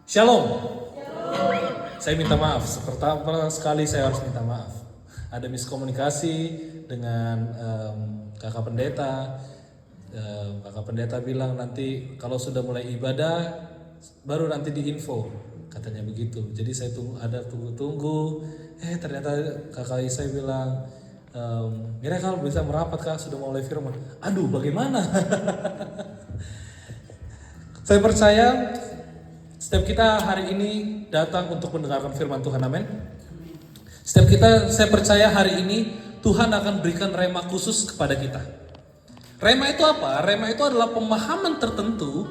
Shalom. Saya minta maaf, pertama sekali saya harus minta maaf. Ada miskomunikasi dengan kakak pendeta. Kakak pendeta bilang nanti kalau sudah mulai ibadah baru nanti diinfo, katanya begitu. Jadi saya tunggu-tunggu. Ternyata kakak saya bilang, Mira kalau bisa merapat kak, sudah mulai firman. Aduh, bagaimana? Saya percaya setiap kita hari ini datang untuk mendengarkan firman Tuhan, amin. Setiap kita, saya percaya hari ini Tuhan akan berikan rema khusus kepada kita. Rema itu apa? Rema itu adalah pemahaman tertentu,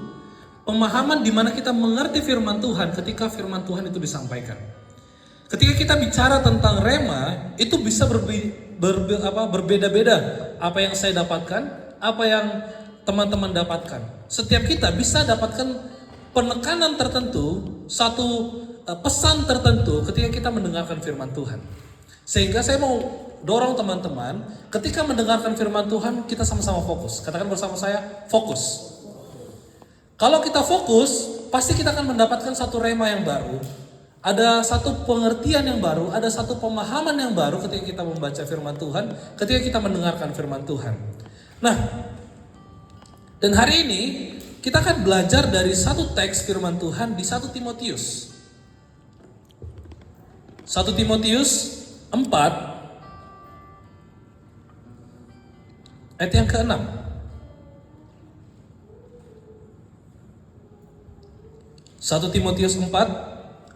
pemahaman di mana kita mengerti firman Tuhan ketika firman Tuhan itu disampaikan. Ketika kita bicara tentang rema, itu bisa berbeda-beda. Apa yang saya dapatkan, apa yang teman-teman dapatkan. Setiap kita bisa dapatkan penekanan tertentu, satu pesan tertentu ketika kita mendengarkan firman Tuhan. Sehingga saya mau dorong teman-teman, ketika mendengarkan firman Tuhan, kita sama-sama fokus. Katakan bersama saya, fokus. Kalau kita fokus, pasti kita akan mendapatkan satu rema yang baru. Ada satu pengertian yang baru, ada satu pemahaman yang baru ketika kita membaca firman Tuhan, ketika kita mendengarkan firman Tuhan. Nah, dan hari ini kita akan belajar dari satu teks firman Tuhan di 1 Timotius. 1 Timotius 4 ayat yang ke-6. 1 Timotius 4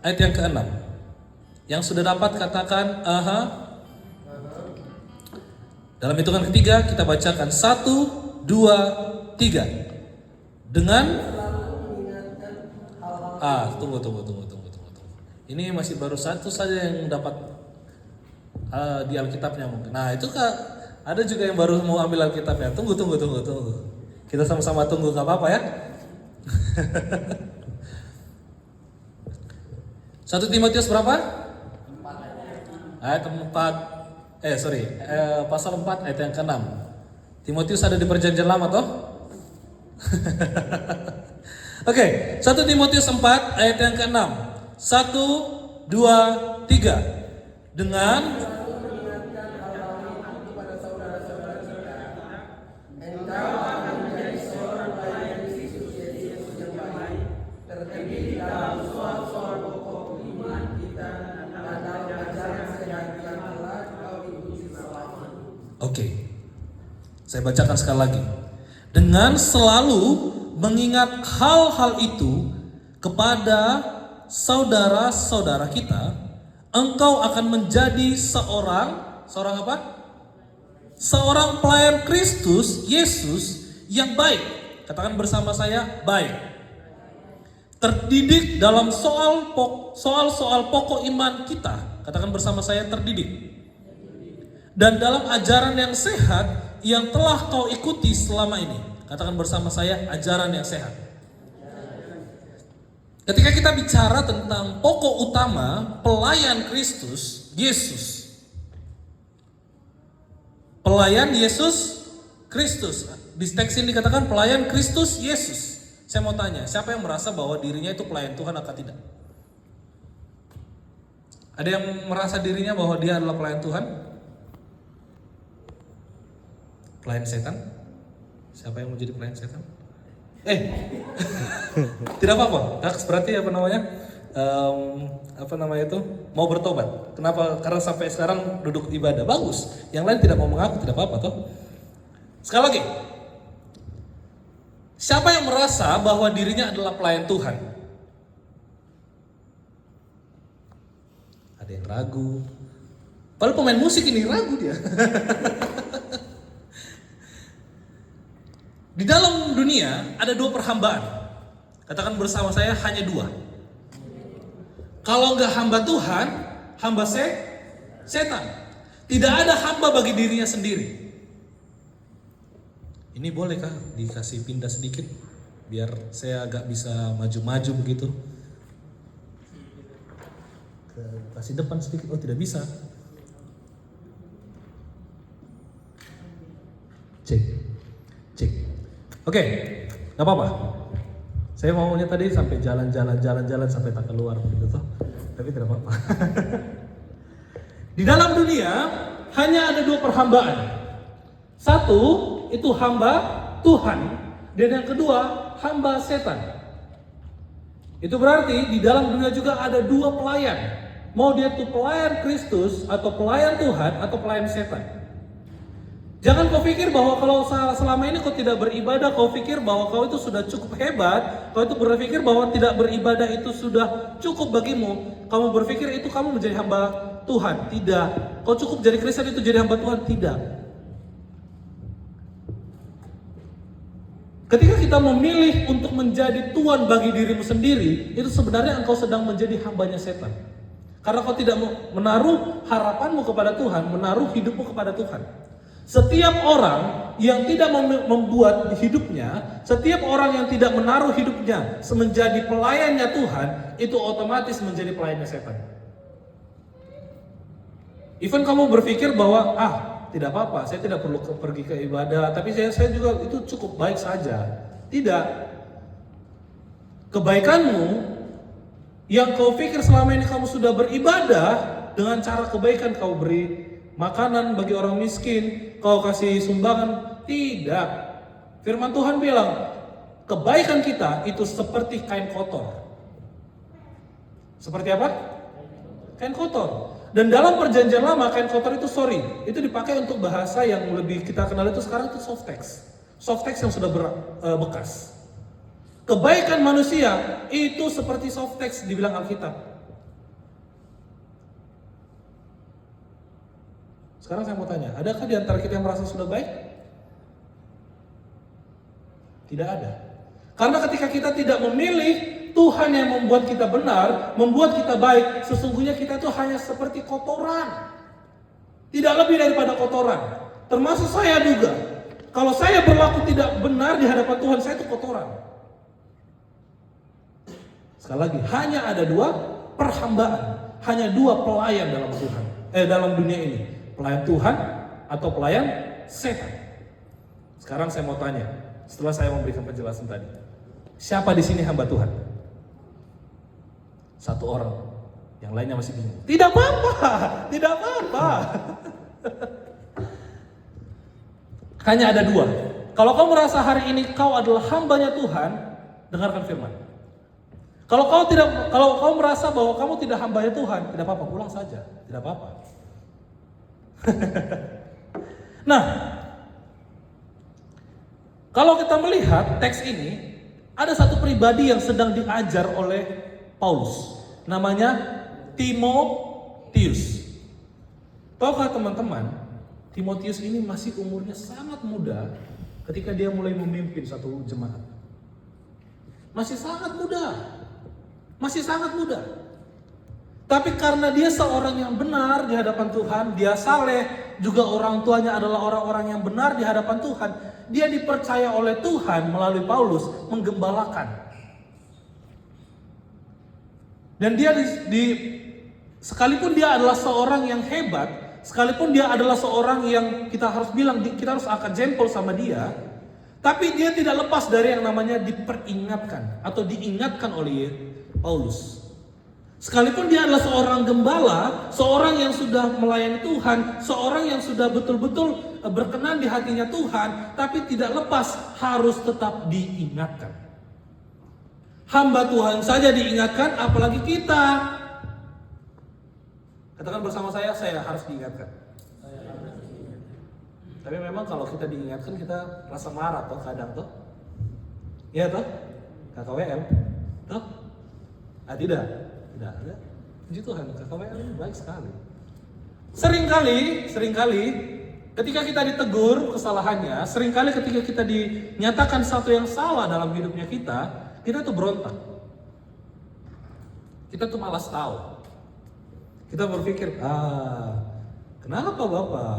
ayat yang ke-6. Yang sudah dapat katakan aha. Dalam hitungan ketiga kita bacakan 1, 2, 3. Dengan tunggu. Ini masih baru satu saja yang dapat di Alkitabnya mungkin. Nah, itu Kak, ada juga yang baru mau ambil Alkitabnya. Tunggu. Kita sama-sama tunggu, enggak apa-apa ya. 1 Timotius berapa? 4 ayat 4. Pasal 4 ayat yang ke-6. Timotius ada di perjanjian lama toh? Oke, 1 Timotius 4 ayat yang ke-6. 1, 2, 3. Dengan Oke. Saya bacakan sekali lagi. Dengan selalu mengingat hal-hal itu kepada saudara-saudara kita, engkau akan menjadi seorang apa? Seorang pelayan Kristus Yesus yang baik. Katakan bersama saya, baik. Terdidik dalam soal-soal pokok iman kita. Katakan bersama saya, terdidik. Dan dalam ajaran yang sehat yang telah kau ikuti selama ini. Katakan bersama saya, ajaran yang sehat. Ketika kita bicara tentang pokok utama pelayan Kristus Yesus, pelayan Yesus Kristus, di teks ini dikatakan pelayan Kristus Yesus. Saya mau tanya, siapa yang merasa bahwa dirinya itu pelayan Tuhan atau tidak? Ada yang merasa dirinya bahwa dia adalah pelayan Tuhan? Pelayan setan? Siapa yang mau jadi pelayan setan? Tidak apa-apa. Berarti apa namanya itu? Mau bertobat. Kenapa? Karena sampai sekarang duduk ibadah. Bagus. Yang lain tidak mau mengaku, tidak apa-apa toh. Sekali lagi. Siapa yang merasa bahwa dirinya adalah pelayan Tuhan? Ada yang ragu. Padahal pemain musik ini ragu dia. Di dalam dunia ada 2 perhambaan. Katakan bersama saya, hanya 2. Kalau enggak hamba Tuhan, hamba setan. Tidak ada hamba bagi dirinya sendiri. Ini bolehkah dikasih pindah sedikit? Biar saya agak bisa maju-maju begitu. Kasih depan sedikit. Oh, tidak bisa. Cek. Oke, gak apa-apa. Saya maunya tadi sampai jalan-jalan sampai tak keluar begitu toh. Tapi tidak apa-apa. Di dalam dunia hanya ada dua perhambaan. Satu itu hamba Tuhan, dan yang kedua hamba setan. Itu berarti di dalam dunia juga ada dua pelayan. Mau dia itu pelayan Kristus atau pelayan Tuhan atau pelayan setan. Jangan kau pikir bahwa kalau selama ini kau tidak beribadah, kau pikir bahwa kau itu sudah cukup hebat, kau itu berpikir bahwa tidak beribadah itu sudah cukup bagimu, kamu berpikir itu kamu menjadi hamba Tuhan. Tidak. Kau cukup jadi Kristen itu jadi hamba Tuhan. Tidak. Ketika kita memilih untuk menjadi Tuhan bagi dirimu sendiri, itu sebenarnya engkau sedang menjadi hambanya setan. Karena kau tidak menaruh harapanmu kepada Tuhan, menaruh hidupmu kepada Tuhan. Setiap orang yang tidak membuat hidupnya, setiap orang yang tidak menaruh hidupnya menjadi pelayannya Tuhan, itu otomatis menjadi pelayannya setan. Even kamu berpikir bahwa tidak apa-apa, saya tidak perlu pergi ke ibadah, tapi saya juga itu cukup baik saja. Tidak. Kebaikanmu yang kau pikir selama ini kamu sudah beribadah dengan cara kebaikan, kau beri makanan bagi orang miskin, kau kasih sumbangan. Tidak. Firman Tuhan bilang, kebaikan kita itu seperti kain kotor. Seperti apa? Kain kotor. Dan dalam perjanjian lama, kain kotor itu itu dipakai untuk bahasa yang lebih kita kenal itu sekarang itu soft text. Soft text yang sudah bekas. Kebaikan manusia itu seperti soft text dibilang Alkitab. Sekarang saya mau tanya, adakah di antara kita yang merasa sudah baik? Tidak ada. Karena ketika kita tidak memilih Tuhan yang membuat kita benar, membuat kita baik, sesungguhnya kita itu hanya seperti kotoran. Tidak lebih daripada kotoran. Termasuk saya juga. Kalau saya berlaku tidak benar di hadapan Tuhan, saya itu kotoran. Sekali lagi, hanya ada dua perhambaan, hanya dua pelayan dalam Tuhan, dalam dunia ini. Pelayan Tuhan atau pelayan setan. Sekarang saya mau tanya, setelah saya memberikan penjelasan tadi, siapa di sini hamba Tuhan? Satu orang, yang lainnya masih bingung. Tidak apa-apa, tidak apa-apa. Hanya ada dua. Kalau kau merasa hari ini kau adalah hambanya Tuhan, dengarkan firman. Kalau kau merasa bahwa kamu tidak hambanya Tuhan, tidak apa-apa, pulang saja, tidak apa-apa. Nah, kalau kita melihat teks ini, ada satu pribadi yang sedang diajar oleh Paulus, namanya Timotius. Tahukah teman-teman, Timotius ini masih umurnya sangat muda ketika dia mulai memimpin satu jemaat. Masih sangat muda. Tapi karena dia seorang yang benar di hadapan Tuhan, dia saleh, juga orang tuanya adalah orang-orang yang benar di hadapan Tuhan, dia dipercaya oleh Tuhan melalui Paulus menggembalakan. Dan dia sekalipun dia adalah seorang yang hebat, sekalipun dia adalah seorang yang kita harus angkat jempol sama dia, tapi dia tidak lepas dari yang namanya diperingatkan atau diingatkan oleh Paulus. Sekalipun dia adalah seorang gembala, seorang yang sudah melayani Tuhan, seorang yang sudah betul-betul berkenan di hatinya Tuhan, tapi tidak lepas harus tetap diingatkan. Hamba Tuhan saja diingatkan, apalagi kita. Katakan bersama saya harus diingatkan. Tapi memang kalau kita diingatkan, kita rasa marah toh kadang toh. Iya toh? KKWL. Toh? Tidak. Tidak ada. Puji Tuhan, KKWL ini baik sekali. Seringkali ketika kita ditegur kesalahannya, seringkali ketika kita dinyatakan sesuatu yang salah dalam hidupnya kita tuh berontak. Kita tuh malas tahu. Kita berpikir, kenapa Bapak?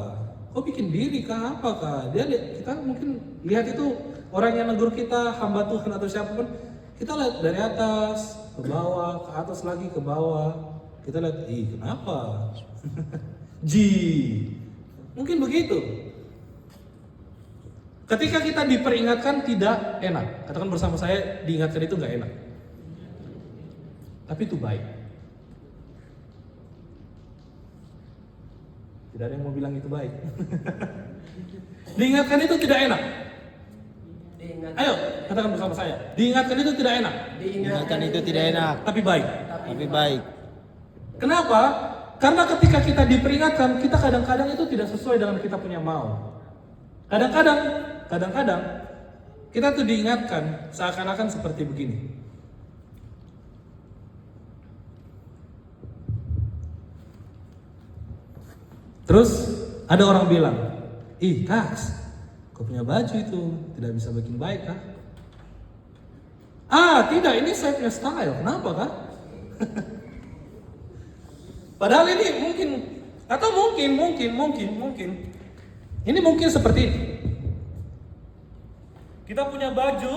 Kok bikin diri kah? Apa kah? Kita mungkin lihat itu orang yang negur kita, hamba Tuhan atau siapapun, kita lihat dari atas ke bawah, ke atas lagi ke bawah. Kita lihat, kenapa? Mungkin begitu. Ketika kita diperingatkan tidak enak. Katakan bersama saya, diingatkan itu nggak enak. Tapi itu baik. Tidak ada yang mau bilang itu baik. Diingatkan itu tidak enak. Ayo, katakan bersama saya. Diingatkan itu tidak enak. Diingatkan itu tidak enak, Tapi baik. tapi baik. Kenapa? Karena ketika kita diperingatkan, kita kadang-kadang itu tidak sesuai dengan kita punya mau. Kadang-kadang kita tuh diingatkan seakan-akan seperti begini. Terus ada orang bilang, ih Kaks, kau punya baju itu tidak bisa bikin baik kah? Tidak, ini saya punya style. Kenapa kah? Padahal ini mungkin, atau mungkin. Ini mungkin seperti ini. Kita punya baju,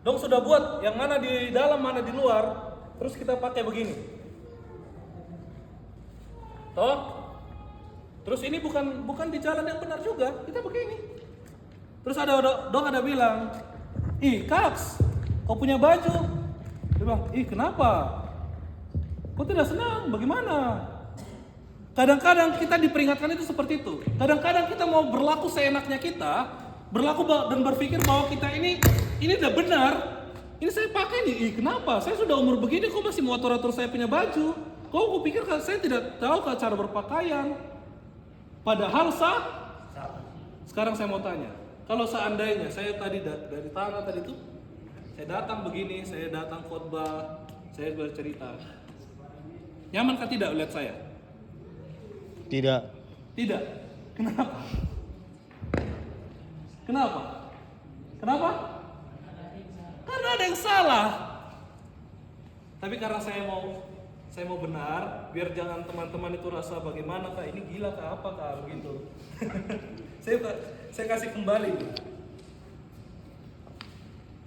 dong sudah buat yang mana di dalam, mana di luar, terus kita pakai begini. Toh? Terus ini bukan di jalan yang benar juga, kita begini. Terus ada bilang, ih Kaks, kau punya baju. Dia bilang, ih kenapa? Kau tidak senang, bagaimana? Kadang-kadang kita diperingatkan itu seperti itu. Kadang-kadang kita mau berlaku seenaknya kita, berlaku dan berpikir bahwa kita ini udah benar. Ini saya pakai nih, ih kenapa? Saya sudah umur begini, kok masih mau atur-atur saya punya baju? Kok pikir saya tidak tahu cara berpakaian? Padahal sekarang saya mau tanya, kalau seandainya saya tadi dari tanah tadi itu, saya datang begini, saya datang khotbah, saya bercerita, nyaman kan tidak lihat saya? Tidak. Tidak. Kenapa? Karena ada yang salah. Tapi karena saya mau benar, biar jangan teman-teman itu rasa bagaimana kak, ini gila kak, apa kak, begitu. saya kasih kembali.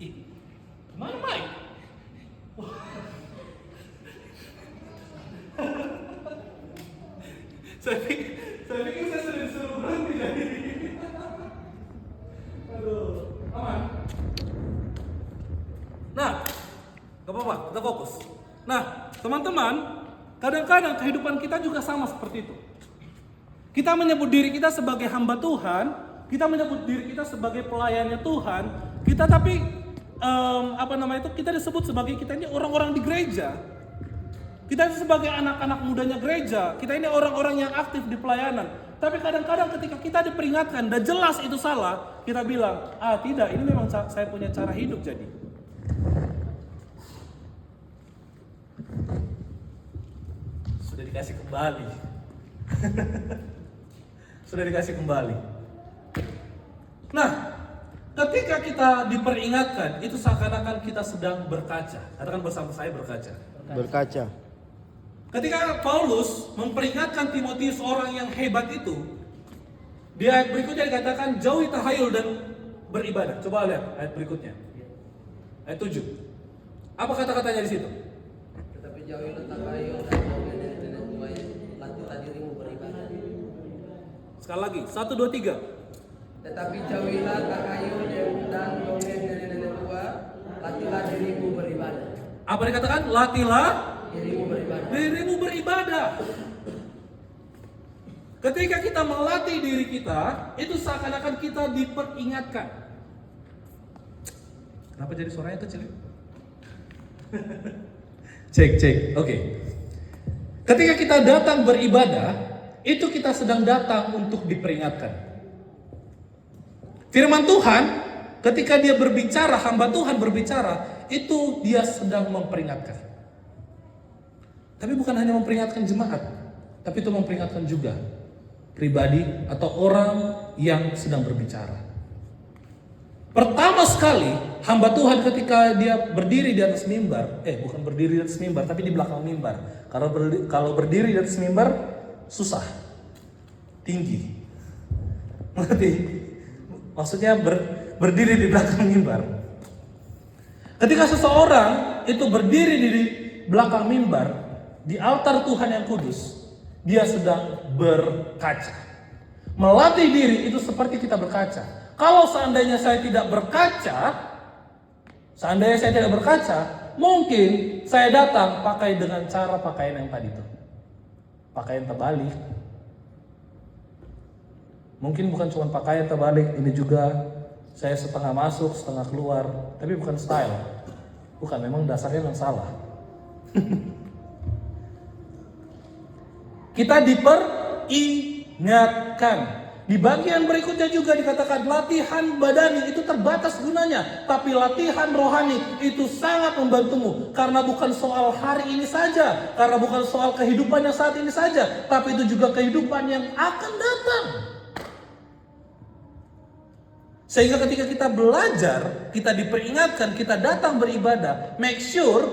Ih, mana Mike? Saya pikir saya sudah disuruh berhenti dari. Aduh, aman. Nah, gak apa-apa, kita fokus. Nah, teman-teman, kadang-kadang kehidupan kita juga sama seperti itu. Kita menyebut diri kita sebagai hamba Tuhan, kita menyebut diri kita sebagai pelayannya Tuhan, kita tapi kita disebut sebagai kita ini orang-orang di gereja. Kita ini sebagai anak-anak mudanya gereja, kita ini orang-orang yang aktif di pelayanan. Tapi kadang-kadang ketika kita diperingatkan dan jelas itu salah, kita bilang, tidak, ini memang saya punya cara hidup jadi. Sudah dikasih kembali. Sudah dikasih kembali. Nah, ketika kita diperingatkan, itu seakan-akan kita sedang berkaca. Katakan bersama saya, berkaca. Berkaca. Ketika Paulus memperingatkan Timotius, orang yang hebat itu, di ayat berikutnya dikatakan jauhi tahayul dan beribadah. Coba lihat ayat berikutnya. Ayat 7. Apa kata-katanya di situ? Tetapi jauhilah tahayul dan dongeng dari nenek moyang, latihlah dirimu beribadah. Sekali lagi, 1, 2, 3. Tetapi jauhilah tahayul dan dongeng dari nenek tua, latihlah dirimu beribadah. Apa dikatakan? Latihlah Dirimu beribadah. Ketika kita melatih diri kita, itu seakan-akan kita diperingatkan. Kenapa jadi suaranya kecil? Cek. Oke. Ketika kita datang beribadah, itu kita sedang datang untuk diperingatkan. Firman Tuhan, ketika dia berbicara, hamba Tuhan berbicara, itu dia sedang memperingatkan. Tapi bukan hanya memperingatkan jemaat, tapi itu memperingatkan juga pribadi atau orang yang sedang berbicara. Pertama sekali, hamba Tuhan ketika dia berdiri di atas mimbar, bukan berdiri di atas mimbar, tapi di belakang mimbar. Kalau berdiri di atas mimbar, susah, tinggi. Mengerti? Maksudnya berdiri di belakang mimbar. Ketika seseorang itu berdiri di belakang mimbar, di altar Tuhan yang kudus, dia sedang berkaca. Melatih diri itu seperti kita berkaca. Kalau seandainya saya tidak berkaca, mungkin saya datang pakai dengan cara pakaian yang tadi itu. Pakaian terbalik. Mungkin bukan cuma pakaian terbalik, ini juga saya setengah masuk, setengah keluar, tapi bukan style. Bukan, memang dasarnya yang salah. Kita diperingatkan. Di bagian berikutnya juga dikatakan latihan badani itu terbatas gunanya, tapi latihan rohani itu sangat membantumu, karena bukan soal hari ini saja, karena bukan soal kehidupan yang saat ini saja, tapi itu juga kehidupan yang akan datang. Sehingga ketika kita belajar, kita diperingatkan, kita datang beribadah, make sure,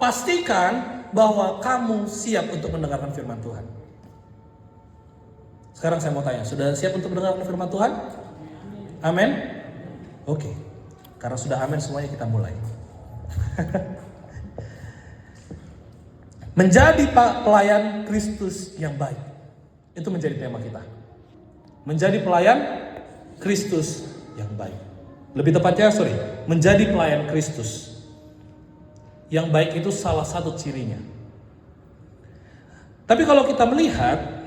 pastikan bahwa kamu siap untuk mendengarkan firman Tuhan. Sekarang saya mau tanya, sudah siap untuk mendengarkan firman Tuhan? Amin? Oke. Karena sudah amin semuanya, kita mulai. Menjadi pelayan Kristus yang baik. Itu menjadi tema kita. Menjadi pelayan Kristus yang baik. Lebih tepatnya, menjadi pelayan Kristus yang baik itu salah satu cirinya. Tapi kalau kita melihat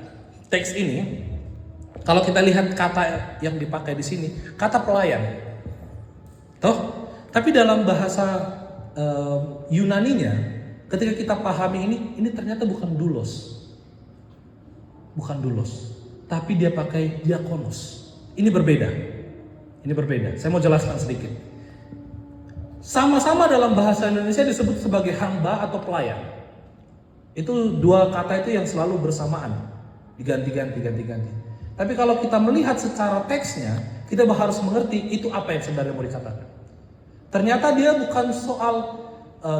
teks ini, kalau kita lihat kata yang dipakai di sini, kata pelayan, toh. Tapi dalam bahasa Yunaninya, ketika kita pahami ini ternyata bukan doulos, tapi dia pakai diakonos. Ini berbeda. Saya mau jelaskan sedikit. Sama-sama dalam bahasa Indonesia disebut sebagai hamba atau pelayan. Itu dua kata itu yang selalu bersamaan. Diganti. Tapi kalau kita melihat secara teksnya, kita harus mengerti itu apa yang sebenarnya mau dikatakan. Ternyata dia bukan soal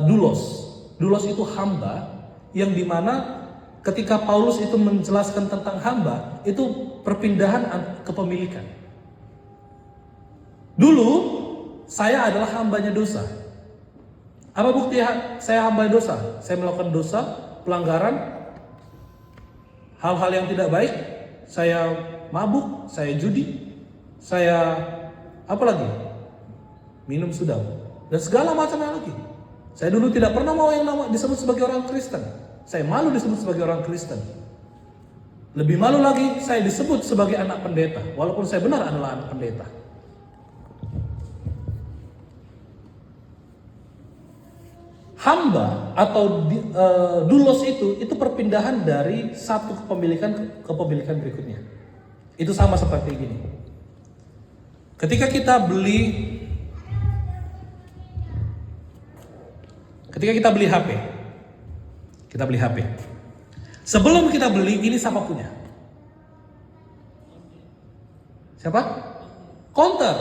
doulos. Doulos itu hamba, yang dimana ketika Paulus itu menjelaskan tentang hamba, itu perpindahan kepemilikan. Dulu saya adalah hambanya dosa. Apa bukti saya hamba dosa? Saya melakukan dosa, pelanggaran, hal-hal yang tidak baik, saya mabuk, saya judi, saya apa lagi? Minum sudah, dan segala macamnya lagi. Saya dulu tidak pernah mau yang disebut sebagai orang Kristen. Saya malu disebut sebagai orang Kristen. Lebih malu lagi saya disebut sebagai anak pendeta, walaupun saya benar adalah anak pendeta. Hamba atau doulos itu perpindahan dari satu kepemilikan ke kepemilikan berikutnya. Itu sama seperti gini. Ketika kita beli HP. Sebelum kita beli, ini siapa punya? Siapa? Counter.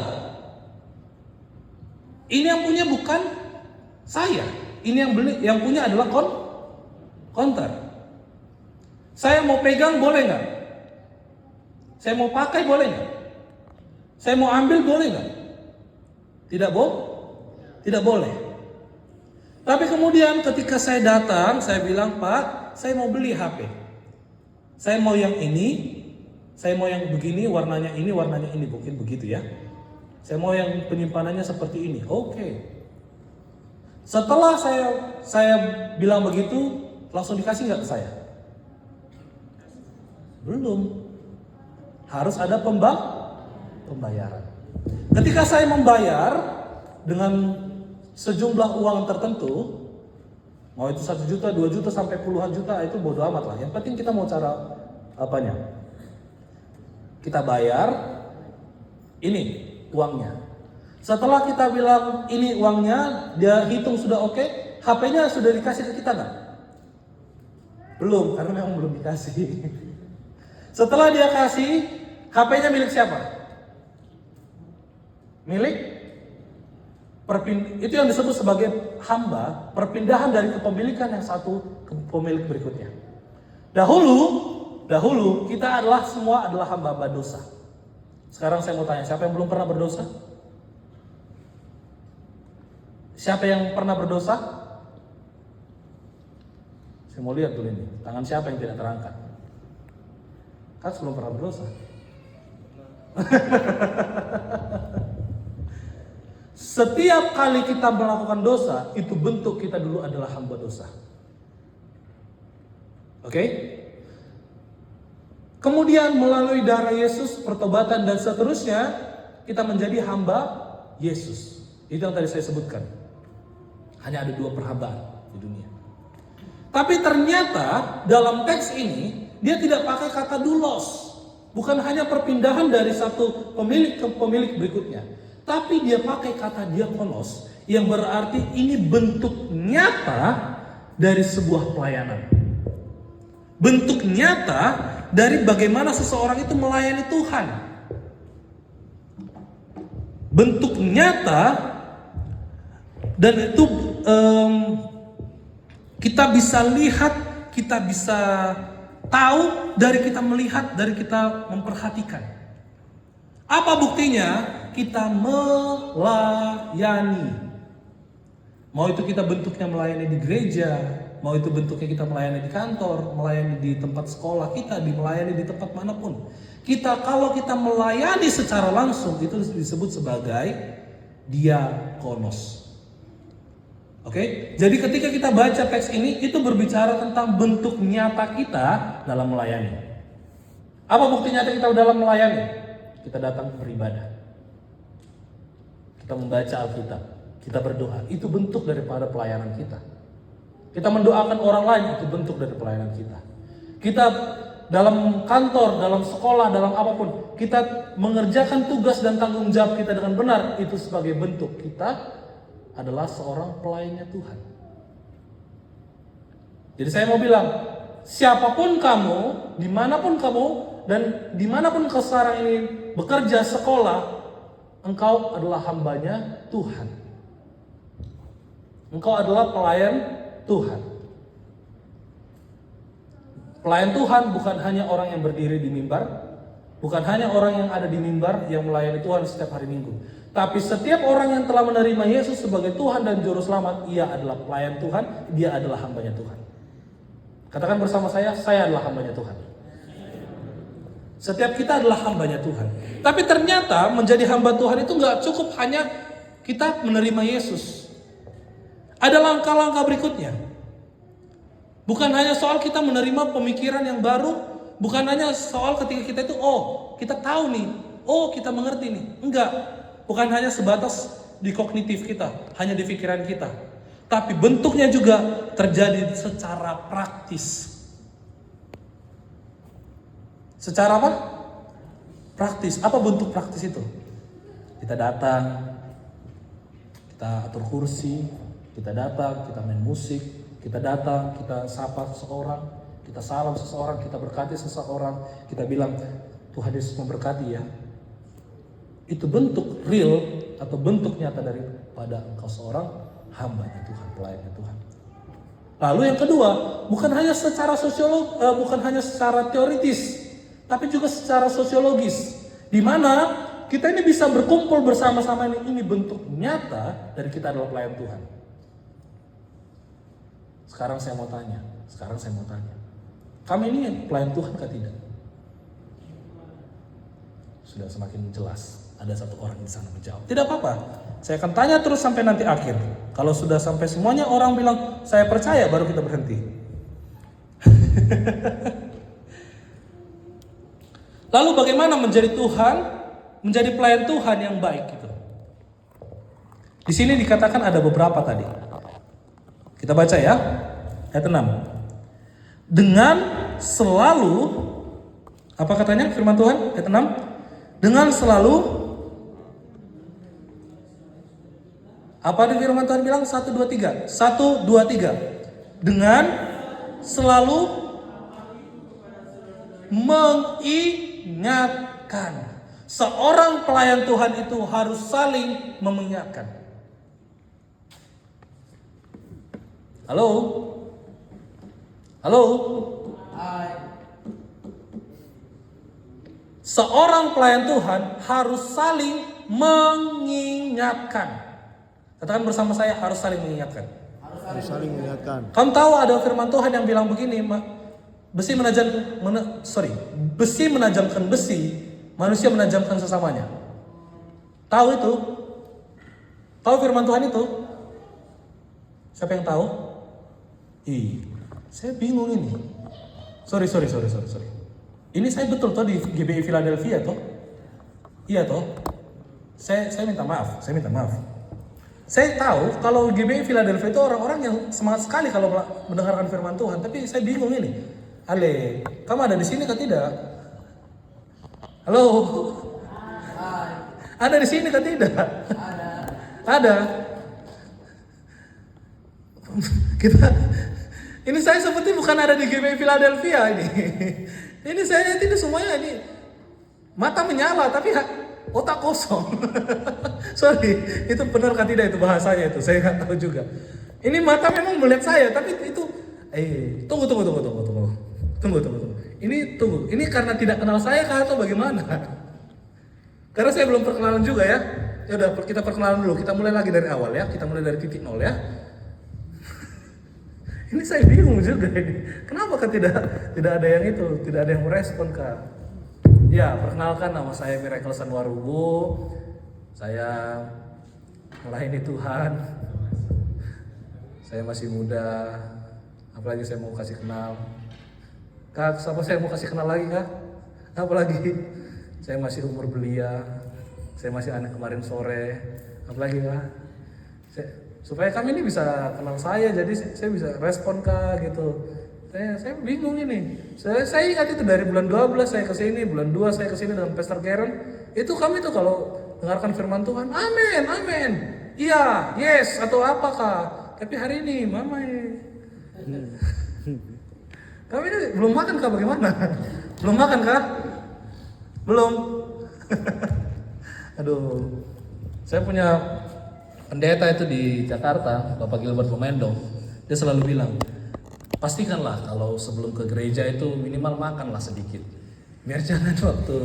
Ini yang punya bukan saya. Ini yang punya adalah counter. Saya mau pegang boleh nggak? Saya mau pakai boleh nggak? Saya mau ambil boleh nggak? Tidak boleh. Tapi kemudian ketika saya datang, saya bilang, Pak, saya mau beli HP. Saya mau yang ini, saya mau yang begini, warnanya ini, mungkin begitu ya. Saya mau yang penyimpanannya seperti ini. Oke. Setelah saya bilang begitu, langsung dikasih nggak ke saya? Belum. Harus ada pembayaran. Ketika saya membayar dengan sejumlah uang tertentu, mau itu 1 juta, 2 juta, sampai puluhan juta, itu bodo amat lah. Yang penting kita mau cara apanya. Kita bayar, ini uangnya. Setelah kita bilang ini uangnya, dia hitung sudah oke, HP-nya sudah dikasih ke kita nggak? Belum, karena memang belum dikasih. Setelah dia kasih, HP-nya milik siapa? Itu yang disebut sebagai hamba, perpindahan dari kepemilikan yang satu ke pemilik berikutnya. Dahulu kita semua adalah hamba dosa. Sekarang saya mau tanya, siapa yang belum pernah berdosa? Siapa yang pernah berdosa? Saya mau lihat dulu ini. Tangan siapa yang tidak terangkat? Kan belum pernah berdosa. Setiap kali kita melakukan dosa, itu bentuk kita dulu adalah hamba dosa. Oke? Kemudian melalui darah Yesus, pertobatan dan seterusnya, kita menjadi hamba Yesus. Itu yang tadi saya sebutkan. Hanya ada 2 perhambaan di dunia. Tapi ternyata dalam teks ini, dia tidak pakai kata doulos. Bukan hanya perpindahan dari satu pemilik ke pemilik berikutnya. Tapi dia pakai kata diakonos, yang berarti ini bentuk nyata dari sebuah pelayanan. Bentuk nyata dari bagaimana seseorang itu melayani Tuhan. Bentuk nyata, dan itu kita bisa lihat, kita bisa tahu dari kita melihat, dari kita memperhatikan. Apa buktinya? Kita melayani. Mau itu kita bentuknya melayani di gereja, mau itu bentuknya kita melayani di kantor, melayani di tempat sekolah kita, melayani di tempat manapun. Kalau kita melayani secara langsung, itu disebut sebagai diakonos. Oke? Jadi ketika kita baca teks ini, itu berbicara tentang bentuk nyata kita dalam melayani. Apa bukti nyata kita dalam melayani? Kita datang beribadah. Kita membaca Alkitab, kita berdoa, itu bentuk daripada pelayanan kita. Kita mendoakan orang lain, itu bentuk dari pelayanan kita. Kita dalam kantor, dalam sekolah, dalam apapun, kita mengerjakan tugas dan tanggung jawab kita dengan benar, itu sebagai bentuk kita adalah seorang pelayannya Tuhan. Jadi saya mau bilang, siapapun kamu, dimanapun kamu, dan dimanapun kau sekarang ini bekerja, sekolah, engkau adalah hambanya Tuhan. Engkau adalah pelayan Tuhan. Pelayan Tuhan bukan hanya orang yang berdiri di mimbar, bukan hanya orang yang ada di mimbar yang melayani Tuhan setiap hari Minggu. Tapi setiap orang yang telah menerima Yesus sebagai Tuhan dan Juru Selamat, ia adalah pelayan Tuhan, dia adalah hambanya Tuhan. Katakan bersama saya adalah hambanya Tuhan. Setiap kita adalah hambanya Tuhan. Tapi ternyata menjadi hamba Tuhan itu gak cukup hanya kita menerima Yesus. Ada langkah-langkah berikutnya. Bukan hanya soal kita menerima pemikiran yang baru, bukan hanya soal ketika kita itu, kita tahu nih, kita mengerti nih. Enggak, bukan hanya sebatas di kognitif kita, hanya di pikiran kita. Tapi bentuknya juga terjadi secara praktis. Secara apa? Praktis. Apa bentuk praktis itu? Kita datang, kita atur kursi, kita datang, kita main musik, kita datang, kita sapa seseorang, kita salam seseorang, kita berkati seseorang, kita bilang Tuhan Yesus memberkati ya. Itu bentuk real atau bentuk nyata daripada engkau seorang hambanya Tuhan, pelayannya Tuhan. Lalu yang kedua, bukan hanya secara bukan hanya secara teoritis, tapi juga secara sosiologis, di mana kita ini bisa berkumpul bersama-sama ini bentuk nyata dari kita adalah pelayan Tuhan. Sekarang saya mau tanya, kami ini pelayan Tuhan kah tidak? Sudah semakin jelas, ada satu orang di sana menjawab. Tidak apa-apa, saya akan tanya terus sampai nanti akhir. Kalau sudah sampai semuanya orang bilang saya percaya, baru kita berhenti. Lalu bagaimana menjadi pelayan Tuhan yang baik gitu? Di sini dikatakan ada beberapa tadi. Kita baca ya, ayat 6. Dengan selalu, apa katanya firman Tuhan? Ayat 6. Dengan selalu, apa di firman Tuhan bilang? 1, 2, 3. 1, 2, 3. Dengan selalu mengingatkan. Seorang pelayan Tuhan itu harus saling mengingatkan. Halo? Seorang pelayan Tuhan harus saling mengingatkan. Katakan bersama saya, harus saling mengingatkan. Harus saling mengingatkan. Kamu tahu ada firman Tuhan yang bilang begini, besi menajamkan besi, manusia menajamkan sesamanya. Tahu itu? Tahu firman Tuhan itu? Siapa yang tahu? Saya bingung ini. Sorry. Ini saya betul toh di GBI Philadelphia toh? Iya toh? Saya minta maaf. Saya tahu kalau GBI Philadelphia itu orang-orang yang semangat sekali kalau mendengarkan firman Tuhan, tapi saya bingung ini. Ale, kamu ada di sini atau tidak? Halo? Ada di sini atau tidak? Ada. Ini saya seperti bukan ada di GBI Philadelphia ini. Ini saya ini semuanya ini mata menyala tapi otak kosong. Sorry, itu benar kan tidak itu bahasanya itu? Saya nggak tahu juga. Ini mata memang melihat saya, tapi itu tunggu. Ini karena tidak kenal saya kah atau bagaimana? Karena saya belum perkenalan juga ya. Ya udah kita perkenalan dulu. Kita mulai lagi dari awal ya. Kita mulai dari titik nol ya. Ini saya bingung juga ini. Kenapa kan tidak ada yang itu, tidak ada yang merespon kah? Ya, perkenalkan nama saya Miracle Sanwarubu. Saya melayani Tuhan. Saya masih muda. Apalagi saya mau kasih kenal. Kak, siapa saya mau kasih kenal lagi kak? Apalagi saya masih umur belia. Saya masih anak kemarin sore. Apalagi kak? Supaya kami ini bisa kenal saya, jadi saya bisa respon kak gitu. Saya bingung ini. Saya ingat itu dari bulan 12 saya ke sini, bulan 2 saya ke sini dengan Pastor Karen. Itu kami tuh kalau dengarkan firman Tuhan, amin. Iya, yes atau apa kak. Tapi hari ini mama kami ini belum makan kak, bagaimana? Belum makan kak? Belum. Aduh. Saya punya pendeta itu di Jakarta, Bapak Gilbert Komendo. Dia selalu bilang, pastikanlah kalau sebelum ke gereja itu minimal makanlah sedikit. Biar jangan waktu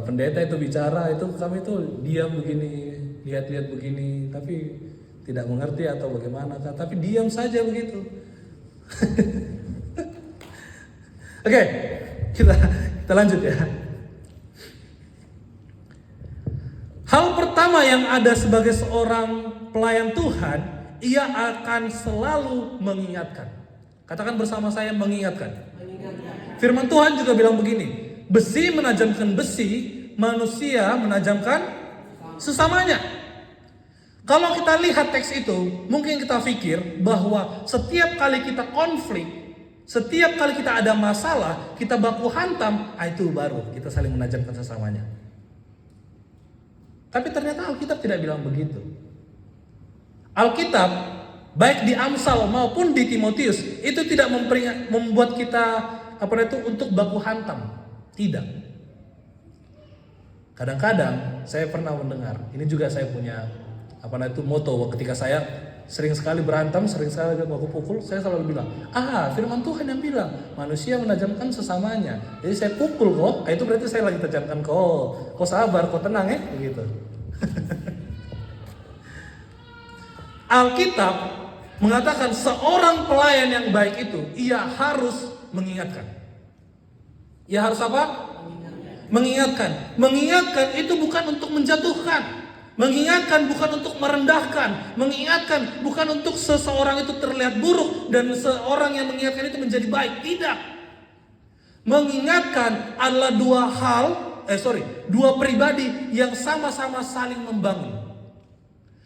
pendeta itu bicara itu kami tuh diam begini, lihat-lihat begini, tapi tidak mengerti atau bagaimana, tapi diam saja begitu. Oke, kita lanjut ya. Hal pertama yang ada sebagai seorang pelayan Tuhan, ia akan selalu mengingatkan. Katakan bersama saya, mengingatkan. Firman Tuhan juga bilang begini, besi menajamkan besi, manusia menajamkan sesamanya. Kalau kita lihat teks itu, mungkin kita pikir bahwa setiap kali kita konflik, setiap kali kita ada masalah, kita baku hantam, itu baru kita saling menajamkan sesamanya. Tapi ternyata Alkitab tidak bilang begitu. Alkitab, baik di Amsal maupun di Timotius, itu tidak membuat kita untuk baku hantam. Tidak. Kadang-kadang saya pernah mendengar, ini juga saya punya moto ketika saya sering sekali berantem, sering sekali baku pukul, saya selalu bilang, firman Tuhan yang bilang manusia menajamkan sesamanya. Jadi saya pukul kok, itu berarti saya lagi tajamkan kok sabar, kok tenang ya, begitu. Alkitab mengatakan seorang pelayan yang baik itu ia harus mengingatkan. Ia harus apa? Mengingatkan. Mengingatkan itu bukan untuk menjatuhkan. Mengingatkan bukan untuk merendahkan. Mengingatkan bukan untuk seseorang itu terlihat buruk dan seorang yang mengingatkan itu menjadi baik. Tidak. Mengingatkan adalah dua pribadi yang sama-sama saling membangun.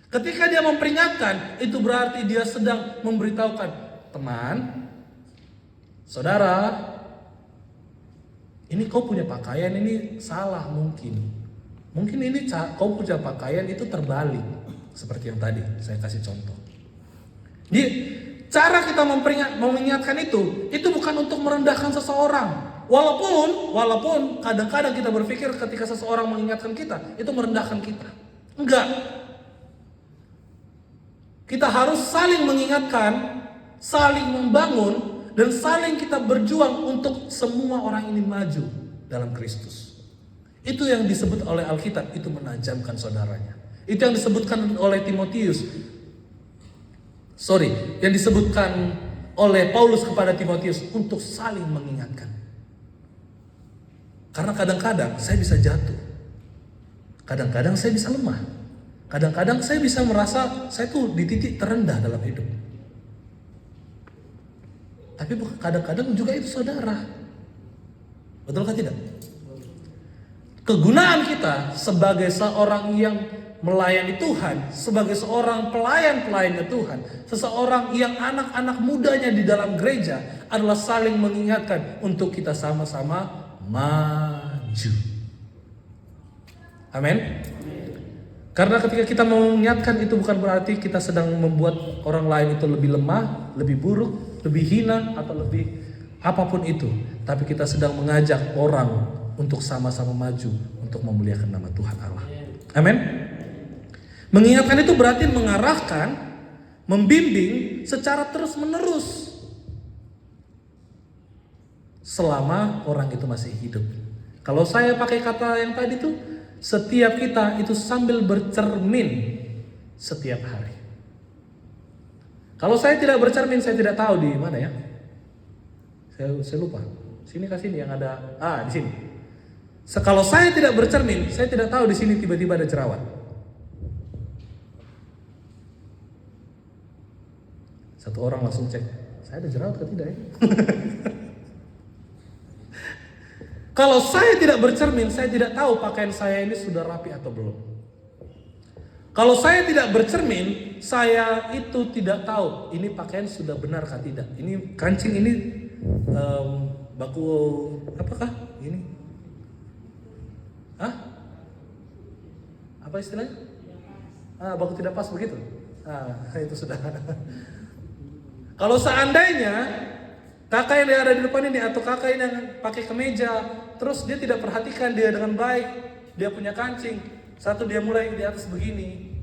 Ketika dia memperingatkan, itu berarti dia sedang memberitahukan, teman, saudara, ini kau punya pakaian ini salah mungkin. Mungkin ini kau punya pakaian itu terbalik. Seperti yang tadi saya kasih contoh. Di cara kita mengingatkan itu bukan untuk merendahkan seseorang. Walaupun kadang-kadang kita berpikir ketika seseorang mengingatkan kita, itu merendahkan kita. Enggak. Kita harus saling mengingatkan, saling membangun, dan saling kita berjuang untuk semua orang ini maju dalam Kristus. Itu yang disebut oleh Alkitab, itu menajamkan saudaranya. Itu yang disebutkan oleh yang disebutkan oleh Paulus kepada Timotius untuk saling mengingatkan. Karena kadang-kadang saya bisa jatuh. Kadang-kadang saya bisa lemah. Kadang-kadang saya bisa merasa saya tuh di titik terendah dalam hidup. Tapi kadang-kadang juga itu saudara. Betulkah tidak? Kegunaan kita sebagai seorang yang melayani Tuhan, sebagai seorang pelayan-pelayannya Tuhan, seseorang yang anak-anak mudanya di dalam gereja adalah saling mengingatkan untuk kita sama-sama maju. Amin. Karena ketika kita mengingatkan itu bukan berarti kita sedang membuat orang lain itu lebih lemah, lebih buruk, lebih hina atau lebih apapun itu, tapi kita sedang mengajak orang untuk sama-sama maju untuk memuliakan nama Tuhan Allah. Amin. Mengingatkan itu berarti mengarahkan, membimbing secara terus-menerus selama orang itu masih hidup. Kalau saya pakai kata yang tadi tuh, setiap kita itu sambil bercermin setiap hari. Kalau saya tidak bercermin, saya tidak tahu di mana ya. Saya lupa. Sini ke sini yang ada. Di sini. Kalau saya tidak bercermin, saya tidak tahu di sini tiba-tiba ada jerawat. Satu orang langsung cek, saya ada jerawat atau tidak ya? Kalau saya tidak bercermin, saya tidak tahu pakaian saya ini sudah rapi atau belum. Kalau saya tidak bercermin, saya itu tidak tahu ini pakaian sudah benar atau tidak. Ini kancing ini baku apakah ini? Apa istilahnya? Baku tidak pas begitu. Itu sudah. Kalau seandainya kakak yang ada di depan ini atau kakak ini yang pakai kemeja, terus dia tidak perhatikan dia dengan baik, dia punya kancing, satu dia mulai di atas begini,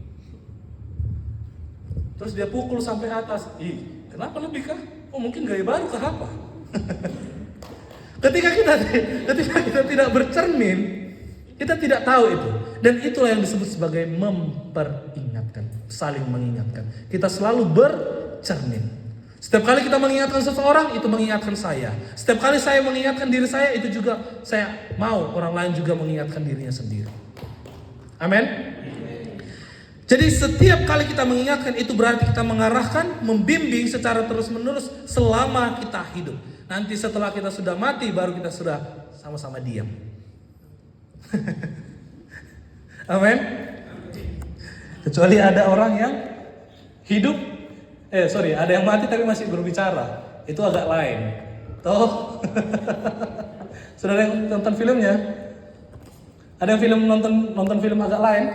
terus dia pukul sampai atas. Kenapa lebih kah? Mungkin gaya baru kah apa? Ketika kita tidak bercermin, kita tidak tahu itu. Dan itulah yang disebut sebagai memperingatkan, saling mengingatkan. Kita selalu bercermin. Setiap kali kita mengingatkan seseorang, itu mengingatkan saya. Setiap kali saya mengingatkan diri saya, itu juga saya mau orang lain juga mengingatkan dirinya sendiri. Amin. Jadi setiap kali kita mengingatkan, itu berarti kita mengarahkan, membimbing secara terus-menerus selama kita hidup. Nanti setelah kita sudah mati, baru kita sudah sama-sama diam. Amin. Kecuali ada orang yang hidup, ada yang mati tapi masih berbicara, itu agak lain. Toh, sudah ada yang nonton filmnya? Ada yang nonton film agak lain?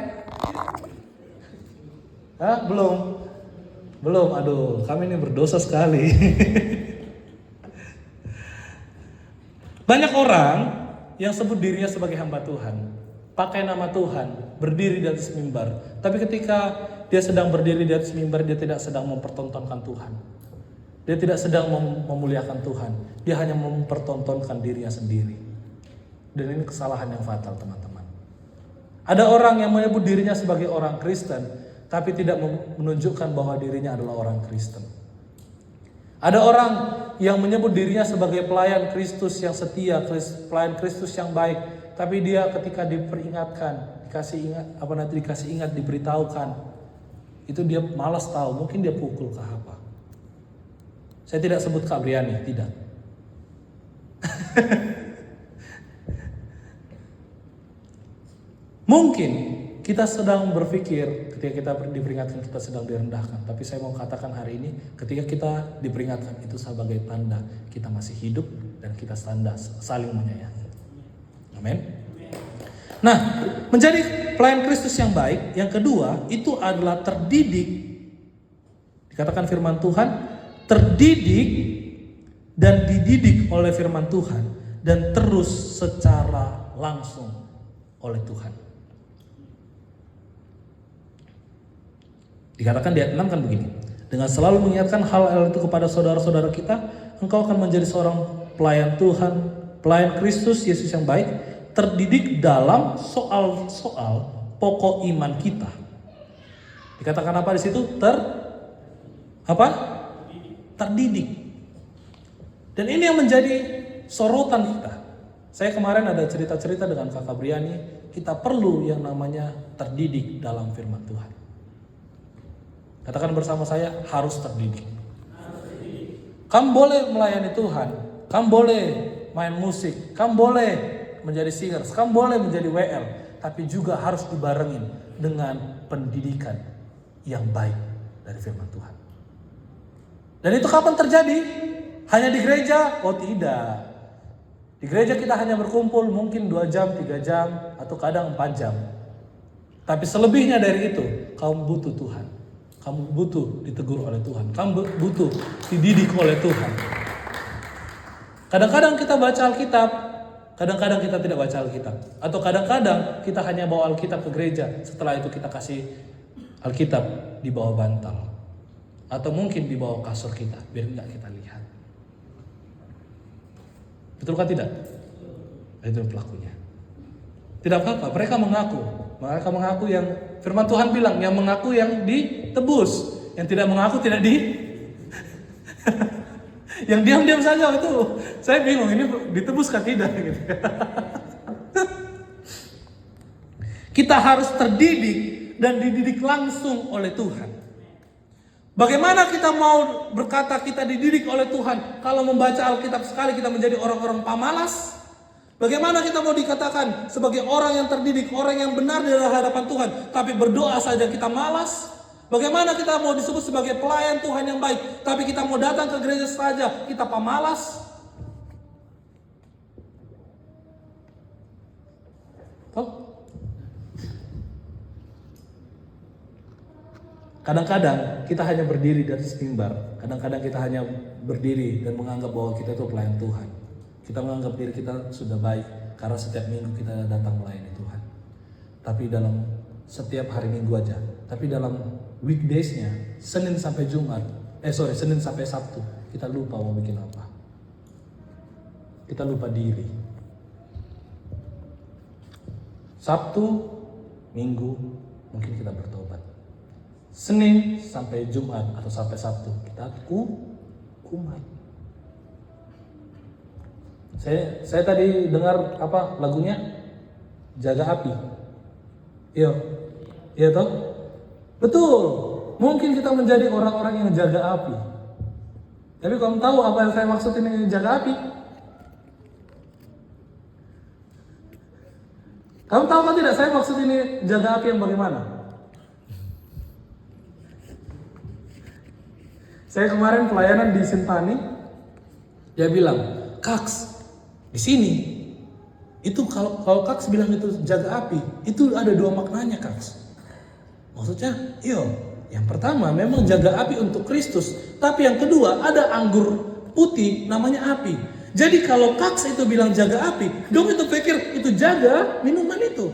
Belum. Aduh, kami ini berdosa sekali. Banyak orang yang sebut dirinya sebagai hamba Tuhan, pakai nama Tuhan, berdiri di atas mimbar. Tapi ketika dia sedang berdiri di atas mimbar, dia tidak sedang mempertontonkan Tuhan. Dia tidak sedang memuliakan Tuhan. Dia hanya mempertontonkan dirinya sendiri. Dan ini kesalahan yang fatal, teman-teman. Ada orang yang menyebut dirinya sebagai orang Kristen, tapi tidak menunjukkan bahwa dirinya adalah orang Kristen. Ada orang yang menyebut dirinya sebagai pelayan Kristus yang setia, pelayan Kristus yang baik, tapi dia ketika diperingatkan, dikasih ingat, diberitahukan, itu dia malas tahu, mungkin dia pukul ke apa. Saya tidak sebut Kak Briani, tidak. Mungkin kita sedang berpikir ketika kita diperingatkan kita sedang direndahkan. Tapi saya mau katakan hari ini, ketika kita diperingatkan itu sebagai tanda kita masih hidup dan kita saling menyayangi. Amin. Nah, menjadi pelayan Kristus yang baik, yang kedua itu adalah terdidik. Dikatakan firman Tuhan, terdidik dan dididik oleh firman Tuhan dan terus secara langsung oleh Tuhan. Dikatakan di ayat 6 kan begini, dengan selalu mengingatkan hal itu kepada saudara-saudara kita, engkau akan menjadi seorang pelayan Tuhan, pelayan Kristus Yesus yang baik, terdidik dalam soal-soal pokok iman kita. Dikatakan apa di situ? Terdidik. Dan ini yang menjadi sorotan kita. Saya kemarin ada cerita-cerita dengan Kakak Briani, kita perlu yang namanya terdidik dalam firman Tuhan. Katakan bersama saya, harus terdidik. Kamu boleh melayani Tuhan, kamu boleh main musik, kamu boleh menjadi singers, kamu boleh menjadi WL, tapi juga harus dibarengin dengan pendidikan yang baik dari firman Tuhan. Dan itu kapan terjadi? Hanya di gereja? Oh tidak. Di gereja kita hanya berkumpul mungkin 2 jam, 3 jam, atau kadang 4 jam. Tapi selebihnya dari itu, kamu butuh Tuhan. Kamu butuh ditegur oleh Tuhan. Kamu butuh dididik oleh Tuhan. Kadang-kadang kita baca Alkitab, kadang-kadang kita tidak baca Alkitab. Atau kadang-kadang kita hanya bawa Alkitab ke gereja, setelah itu kita kasih Alkitab di bawah bantal. Atau mungkin di bawah kasur kita, biar enggak kita lihat. Betulkah tidak? Itu pelakunya. Tidak apa-apa, mereka mengaku yang firman Tuhan bilang, yang mengaku yang ditebus, yang tidak mengaku tidak yang diam-diam saja itu. Saya bingung ini ditebus kah tidak gitu. Kita harus terdidik dan dididik langsung oleh Tuhan. Bagaimana kita mau berkata kita dididik oleh Tuhan kalau membaca Alkitab sekali kita menjadi orang-orang pamalas? Bagaimana kita mau dikatakan sebagai orang yang terdidik, orang yang benar di hadapan Tuhan, tapi berdoa saja kita malas? Bagaimana kita mau disebut sebagai pelayan Tuhan yang baik, tapi kita mau datang ke gereja saja kita pamalas? Kadang-kadang kita hanya berdiri dari mimbar. Kadang-kadang kita hanya berdiri dan menganggap bahwa kita itu pelayan Tuhan. Kita menganggap diri kita sudah baik karena setiap minggu kita datang melayani Tuhan. Tapi dalam setiap hari Minggu aja. Tapi dalam weekdays-nya, Senin sampai Sabtu, kita lupa mau bikin apa. Kita lupa diri. Sabtu, Minggu, mungkin kita bertobat. Senin sampai Jumat atau sampai Sabtu kita kumat. Saya tadi dengar apa lagunya? Jaga api. Iya toh? Betul. Mungkin kita menjadi orang-orang yang jaga api. Tapi kamu tahu apa yang saya maksud ini jaga api? Kamu tahu kan tidak saya maksud ini jaga api yang bagaimana? Saya kemarin pelayanan di Sintani, dia bilang, Kaks, di sini itu kalau Kaks bilang itu jaga api, itu ada 2 maknanya Kaks. Maksudnya, yang pertama memang jaga api untuk Kristus, tapi yang kedua ada anggur putih namanya api. Jadi kalau Kaks itu bilang jaga api, dong itu pikir itu jaga minuman itu.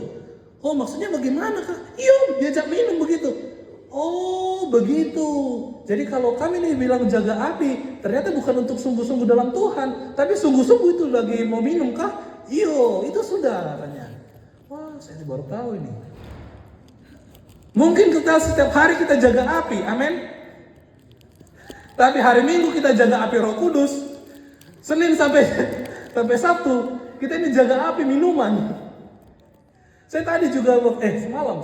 Oh maksudnya bagaimana Kak? Iya diajak minum begitu. Oh begitu. Jadi kalau kami nih bilang jaga api, ternyata bukan untuk sungguh-sungguh dalam Tuhan, tapi sungguh-sungguh itu lagi mau minum kah? Iyo, itu sudah katanya. Wah, saya baru tahu ini. Mungkin kita setiap hari kita jaga api, amin. Tapi hari Minggu kita jaga api Roh Kudus. Senin sampai Sabtu kita ini jaga api minuman. Saya tadi juga semalam.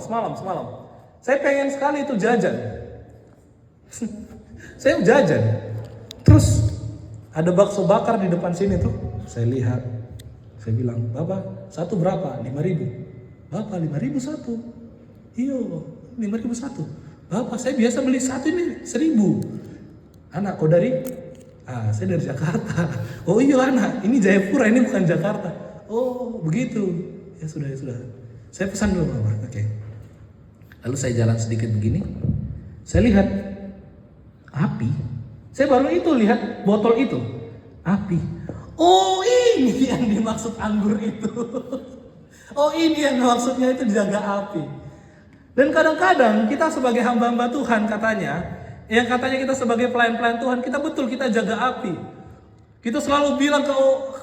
Saya pengen sekali itu jajan. Saya jajan. Terus ada bakso bakar di depan sini tuh. Saya lihat. Saya bilang, Bapak, satu berapa? 5.000. Bapak, 5.000 satu. Iya, 5.000 satu. Bapak, saya biasa beli satu ini 1.000. Anak, kau dari? Saya dari Jakarta. Oh iya anak, ini Jayapura, ini bukan Jakarta. Oh begitu. Ya sudah. Saya pesan dulu Bapak. Oke. Lalu saya jalan sedikit begini, saya lihat api. Saya baru itu lihat botol itu, api. Oh ini yang dimaksud anggur itu. Oh ini yang maksudnya itu jaga api. Dan kadang-kadang kita sebagai hamba-hamba Tuhan yang katanya kita sebagai pelayan-pelayan Tuhan, kita jaga api. Kita selalu bilang ke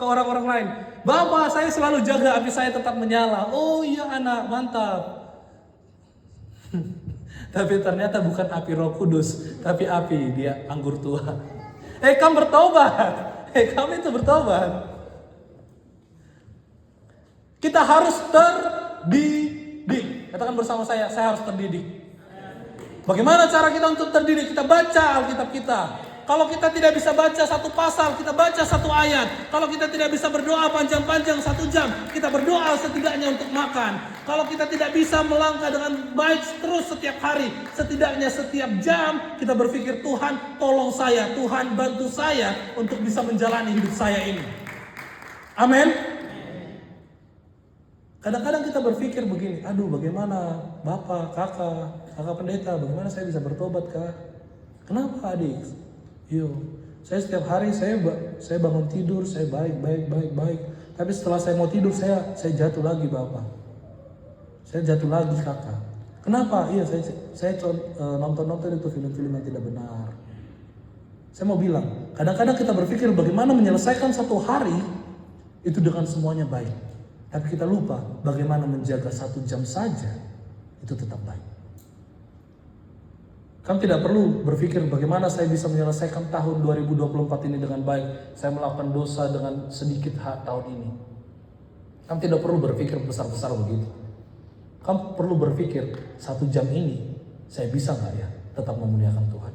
orang-orang lain, Bapak saya selalu jaga api saya tetap menyala. Oh iya anak, mantap. Tapi ternyata bukan api Roh Kudus, tapi api dia anggur tua. Kamu bertobat. Kamu itu bertobat. Kita harus terdidik. Katakan bersama saya harus terdidik. Bagaimana cara kita untuk terdidik? Kita baca Alkitab kita. Kalau kita tidak bisa baca satu pasal, kita baca satu ayat. Kalau kita tidak bisa berdoa panjang-panjang 1 jam, kita berdoa setidaknya untuk makan. Kalau kita tidak bisa melangkah dengan baik terus setiap hari, setidaknya setiap jam kita berpikir, Tuhan tolong saya, Tuhan bantu saya untuk bisa menjalani hidup saya ini. Amin. Kadang-kadang kita berpikir begini, aduh bagaimana Bapak, kakak pendeta, bagaimana saya bisa bertobat kak? Kenapa adik? Saya setiap hari saya bangun tidur, saya baik. Tapi setelah saya mau tidur saya jatuh lagi Bapak. Saya jatuh lagi kakak. Kenapa? Iya saya nonton itu film-film yang tidak benar. Saya mau bilang, kadang-kadang kita berpikir bagaimana menyelesaikan satu hari itu dengan semuanya baik. Tapi kita lupa bagaimana menjaga 1 jam saja itu tetap baik. Kamu tidak perlu berpikir bagaimana saya bisa menyelesaikan tahun 2024 ini dengan baik. Saya melakukan dosa dengan sedikit tahun ini. Kamu tidak perlu berpikir besar-besar begitu. Kamu perlu berpikir 1 jam ini saya bisa gak ya tetap memuliakan Tuhan.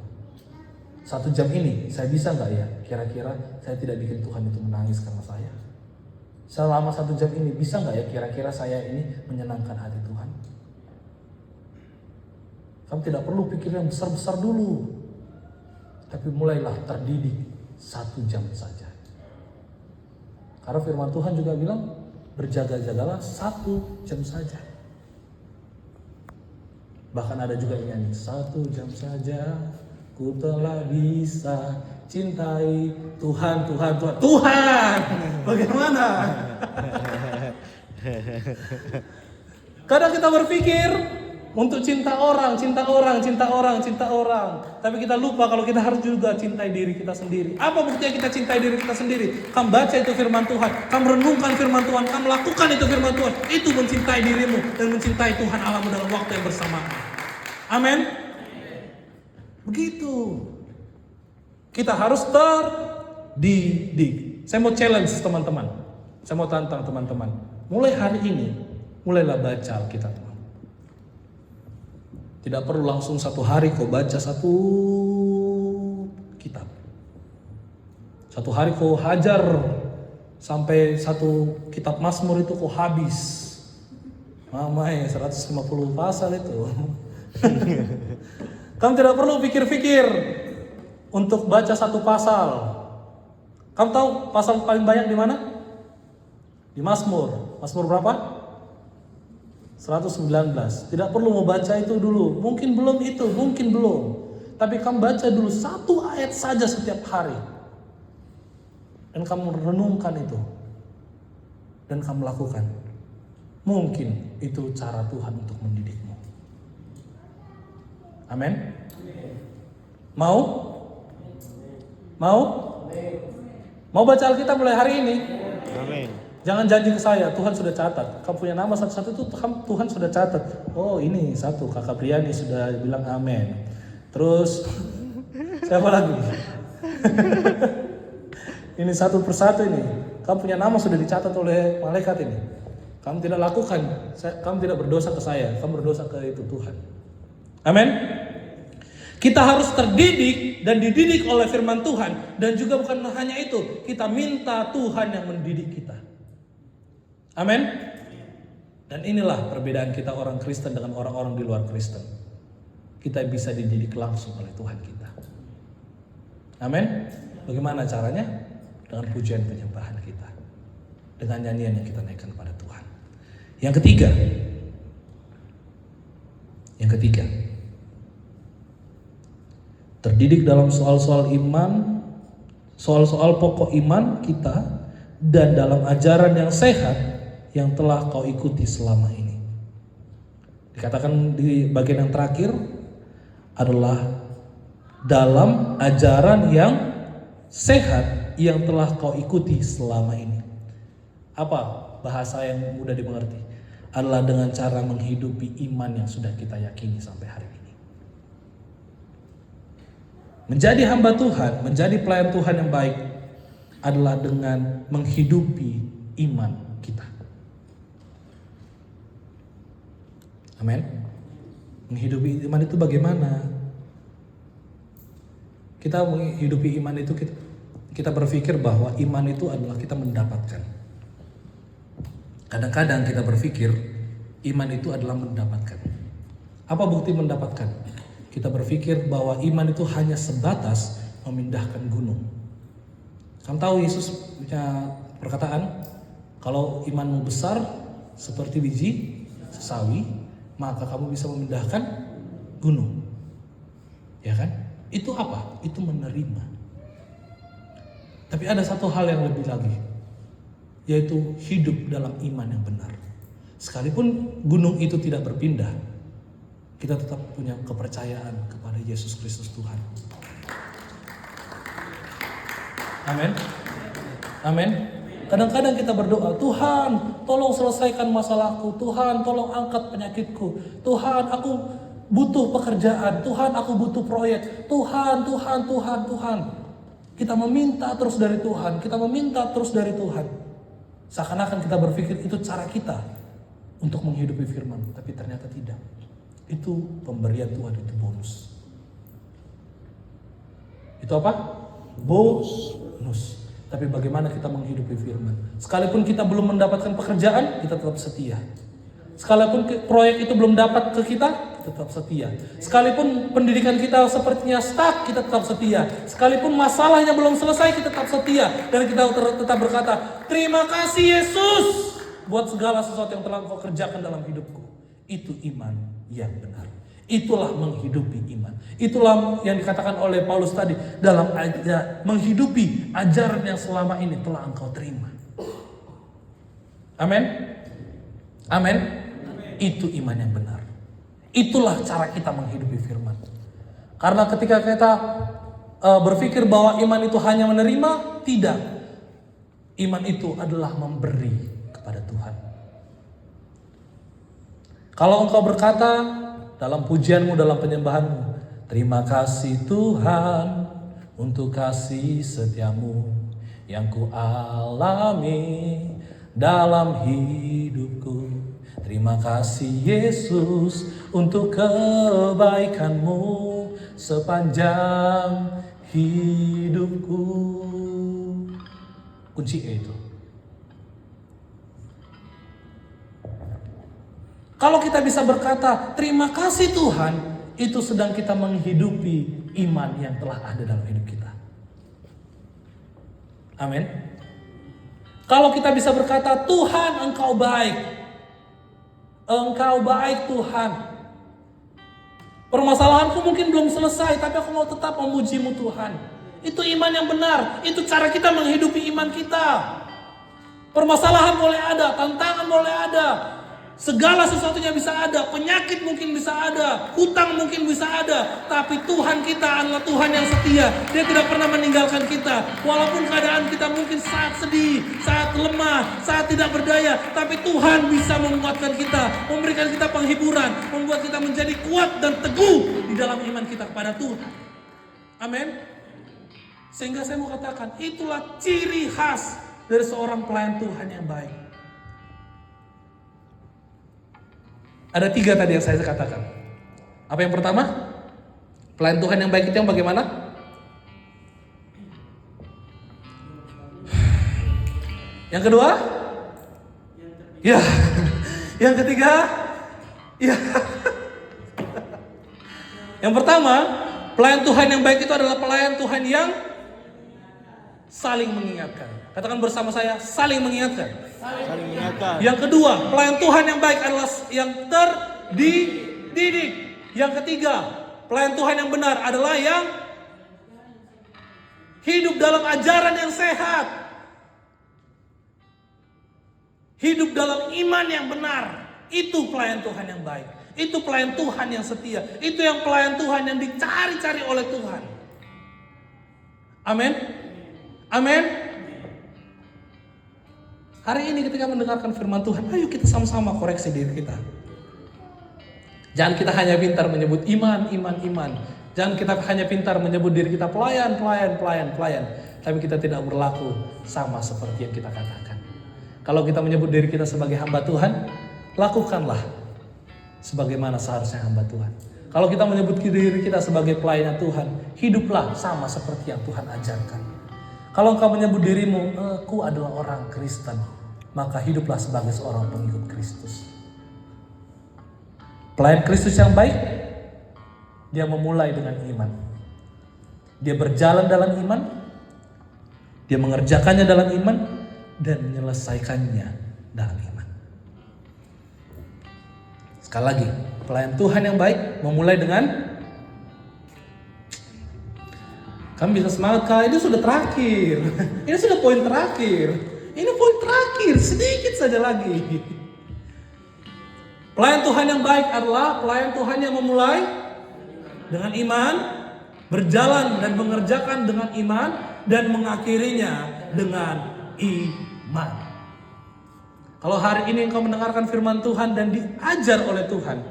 1 jam ini saya bisa gak ya kira-kira saya tidak bikin Tuhan itu menangis karena saya. Selama 1 jam ini bisa gak ya kira-kira saya ini menyenangkan hati Tuhan. Kamu tidak perlu pikir yang besar-besar dulu. Tapi mulailah terdidik 1 jam saja. Karena firman Tuhan juga bilang, berjaga-jagalah 1 jam saja. Bahkan ada juga yang nyanyi, 1 jam saja ku telah bisa cintai Tuhan. Bagaimana? Kadang kita berpikir untuk cinta orang. Tapi kita lupa kalau kita harus juga cintai diri kita sendiri. Apa buktinya kita cintai diri kita sendiri? Kamu baca itu firman Tuhan, kamu renungkan firman Tuhan, kamu lakukan itu firman Tuhan. Itu mencintai dirimu dan mencintai Tuhan Allahmu dalam waktu yang bersamaan. Amin. Begitu. Kita harus terdidik. Saya mau challenge teman-teman. Saya mau tantang teman-teman. Mulai hari ini, mulailah baca Alkitab. Tidak perlu langsung 1 hari kau baca 1 kitab. 1 hari kau hajar sampai 1 kitab Mazmur itu kau habis. Mamai 150 pasal itu. Kamu tidak perlu pikir-pikir untuk baca 1 pasal. Kamu tahu pasal paling banyak di mana? Di Mazmur. Mazmur berapa? 119. Tidak perlu mau baca itu dulu. Mungkin belum. Tapi kamu baca dulu 1 ayat saja setiap hari. Dan kamu renungkan itu. Dan kamu lakukan. Mungkin itu cara Tuhan untuk mendidikmu. Amin. Mau? Mau baca Alkitab mulai hari ini? Amin. Jangan janji ke saya, Tuhan sudah catat. Kamu punya nama satu-satu itu Tuhan sudah catat. Oh ini 1, Kakak Briani sudah bilang amin. Terus siapa lagi? Ini 1 persatu ini. Kamu punya nama sudah dicatat oleh malaikat ini. Kamu tidak lakukan, kamu tidak berdosa ke saya, kamu berdosa ke itu Tuhan. Amin. Kita harus terdidik dan dididik oleh firman Tuhan. Dan juga bukan hanya itu, kita minta Tuhan yang mendidik kita. Amin. Dan inilah perbedaan kita orang Kristen dengan orang-orang di luar Kristen. Kita bisa dididik langsung oleh Tuhan kita. Amin. Bagaimana caranya? Dengan pujian penyembahan kita. Dengan nyanyian yang kita naikkan pada Tuhan. Yang ketiga. Terdidik dalam soal-soal iman, soal-soal pokok iman kita, dan dalam ajaran yang sehat yang telah kau ikuti selama ini. Dikatakan di bagian yang terakhir adalah dalam ajaran yang sehat yang telah kau ikuti selama ini. Apa bahasa yang mudah dimengerti? Adalah dengan cara menghidupi iman yang sudah kita yakini sampai hari ini. Menjadi hamba Tuhan, menjadi pelayan Tuhan yang baik adalah dengan menghidupi iman kita. Amin. Menghidupi iman itu bagaimana? Kita menghidupi iman itu kita berpikir bahwa iman itu adalah kita mendapatkan. Kadang-kadang kita berpikir iman itu adalah mendapatkan. Apa bukti mendapatkan? Kita berpikir bahwa iman itu hanya sebatas memindahkan gunung. Kamu tahu Yesus punya perkataan, kalau imanmu besar seperti biji sawi, maka kamu bisa memindahkan gunung. Ya kan? Itu apa? Itu menerima. Tapi ada satu hal yang lebih lagi, yaitu hidup dalam iman yang benar. Sekalipun gunung itu tidak berpindah, kita tetap punya kepercayaan kepada Yesus Kristus Tuhan. Amin. Amin. Kadang-kadang kita berdoa, Tuhan tolong selesaikan masalahku, Tuhan tolong angkat penyakitku, Tuhan aku butuh pekerjaan, Tuhan aku butuh proyek, Tuhan. Kita meminta terus dari Tuhan, kita meminta terus dari Tuhan. Seakan-akan kita berpikir itu cara kita untuk menghidupi firman, tapi ternyata tidak. Itu pemberian Tuhan, itu bonus. Itu apa? Bonus. Tapi bagaimana kita menghidupi firman? Sekalipun kita belum mendapatkan pekerjaan, kita tetap setia. Sekalipun proyek itu belum dapat ke kita tetap setia. Sekalipun pendidikan kita sepertinya stuck, kita tetap setia. Sekalipun masalahnya belum selesai, kita tetap setia. Dan kita tetap berkata, terima kasih Yesus buat segala sesuatu yang telah Engkau kerjakan dalam hidupku. Itu iman yang benar. Itulah menghidupi iman. Itulah yang dikatakan oleh Paulus tadi dalam menghidupi ajaran yang selama ini telah engkau terima. Amin. Amin. Itu iman yang benar. Itulah cara kita menghidupi firman. Karena ketika kita berpikir bahwa iman itu hanya menerima, tidak. Iman itu adalah memberi kepada Tuhan. Kalau engkau berkata dalam pujianmu, dalam penyembahanmu, terima kasih Tuhan untuk kasih setiamu yang ku alami dalam hidupku. Terima kasih Yesus untuk kebaikanmu sepanjang hidupku. Kunci E itu. Kalau kita bisa berkata, terima kasih Tuhan, itu sedang kita menghidupi iman yang telah ada dalam hidup kita. Amin. Kalau kita bisa berkata, Tuhan Engkau baik. Engkau baik Tuhan. Permasalahanku mungkin belum selesai, tapi aku mau tetap memujimu Tuhan. Itu iman yang benar. Itu cara kita menghidupi iman kita. Permasalahan boleh ada, tantangan boleh ada. Segala sesuatunya bisa ada, penyakit mungkin bisa ada, hutang mungkin bisa ada, tapi Tuhan kita adalah Tuhan yang setia. Dia tidak pernah meninggalkan kita. Walaupun keadaan kita mungkin saat sedih, saat lemah, saat tidak berdaya, tapi Tuhan bisa menguatkan kita, memberikan kita penghiburan, membuat kita menjadi kuat dan teguh di dalam iman kita kepada Tuhan. Amin. Sehingga saya mau katakan, itulah ciri khas dari seorang pelayan Tuhan yang baik. Ada 3 tadi yang saya katakan. Apa yang pertama? Pelayan Tuhan yang baik itu yang bagaimana? Yang kedua? Ya. Yang ketiga? Ya. Yang pertama, pelayan Tuhan yang baik itu adalah pelayan Tuhan yang saling mengingatkan. Katakan bersama saya, saling mengingatkan. Saling mengingatkan. Yang kedua, pelayan Tuhan yang baik adalah yang terdidik. Yang ketiga, pelayan Tuhan yang benar adalah yang hidup dalam ajaran yang sehat. Hidup dalam iman yang benar. Itu pelayan Tuhan yang baik. Itu pelayan Tuhan yang setia. Itu yang pelayan Tuhan yang dicari-cari oleh Tuhan. Amin. Amin. Hari ini ketika mendengarkan firman Tuhan, ayo kita sama-sama koreksi diri kita. Jangan kita hanya pintar menyebut iman. Jangan kita hanya pintar menyebut diri kita pelayan. Tapi kita tidak berlaku sama seperti yang kita katakan. Kalau kita menyebut diri kita sebagai hamba Tuhan, lakukanlah sebagaimana seharusnya hamba Tuhan. Kalau kita menyebut diri kita sebagai pelayan Tuhan, hiduplah sama seperti yang Tuhan ajarkan. Kalau engkau menyebut dirimu, aku adalah orang Kristen, maka hiduplah sebagai seorang pengikut Kristus. Pelayan Kristus yang baik, dia memulai dengan iman. Dia berjalan dalam iman, dia mengerjakannya dalam iman, dan menyelesaikannya dalam iman. Sekali lagi, pelayan Tuhan yang baik memulai dengan, kami bisa semangat kali, ini sudah terakhir. Ini sudah poin terakhir. Ini poin terakhir, sedikit saja lagi. Pelayan Tuhan yang baik adalah pelayan Tuhan yang memulai dengan iman, berjalan dan mengerjakan dengan iman, dan mengakhirinya dengan iman. Kalau hari ini engkau mendengarkan firman Tuhan dan diajar oleh Tuhan,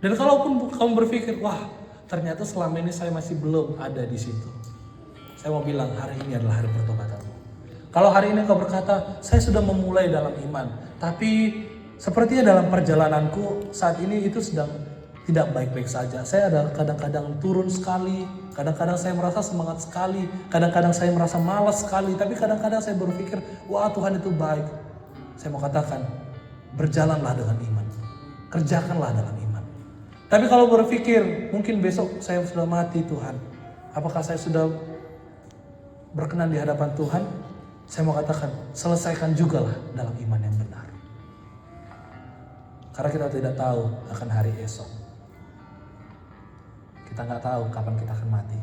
dan kalaupun kamu berpikir, wah ternyata selama ini saya masih belum ada di situ, saya mau bilang hari ini adalah hari pertobatanmu. Kalau hari ini engkau berkata, saya sudah memulai dalam iman, tapi sepertinya dalam perjalananku saat ini itu sedang tidak baik-baik saja. Saya ada kadang-kadang turun sekali, kadang-kadang saya merasa semangat sekali, kadang-kadang saya merasa malas sekali, tapi kadang-kadang saya berpikir, wah Tuhan itu baik. Saya mau katakan, berjalanlah dengan iman, kerjakanlah dalam iman. Tapi kalau berpikir, mungkin besok saya sudah mati Tuhan, apakah saya sudah berkenan di hadapan Tuhan? Saya mau katakan, selesaikan jugalah dalam iman yang benar. Karena kita tidak tahu akan hari esok. Kita nggak tahu kapan kita akan mati.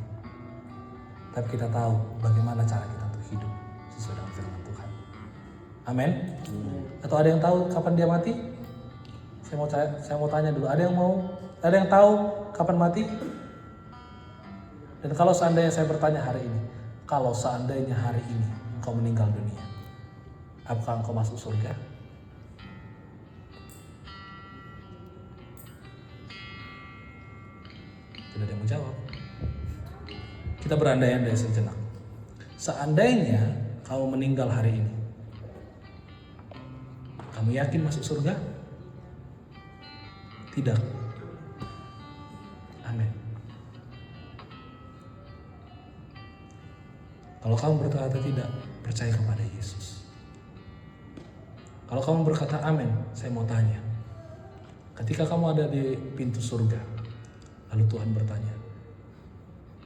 Tapi kita tahu bagaimana cara kita untuk hidup sesuai dengan firman Tuhan. Amin. Atau ada yang tahu kapan dia mati? Saya mau tanya dulu. Ada yang tahu kapan mati? Dan kalau seandainya saya bertanya hari ini, kalau seandainya hari ini engkau meninggal dunia, apakah engkau masuk surga? Tidak ada yang menjawab. Kita berandai-andai sejenak. Seandainya kamu meninggal hari ini, kamu yakin masuk surga? Tidak. Amin. Kalau kamu berkata tidak, percaya kepada Yesus. Kalau kamu berkata amin, saya mau tanya. Ketika kamu ada di pintu surga, lalu Tuhan bertanya,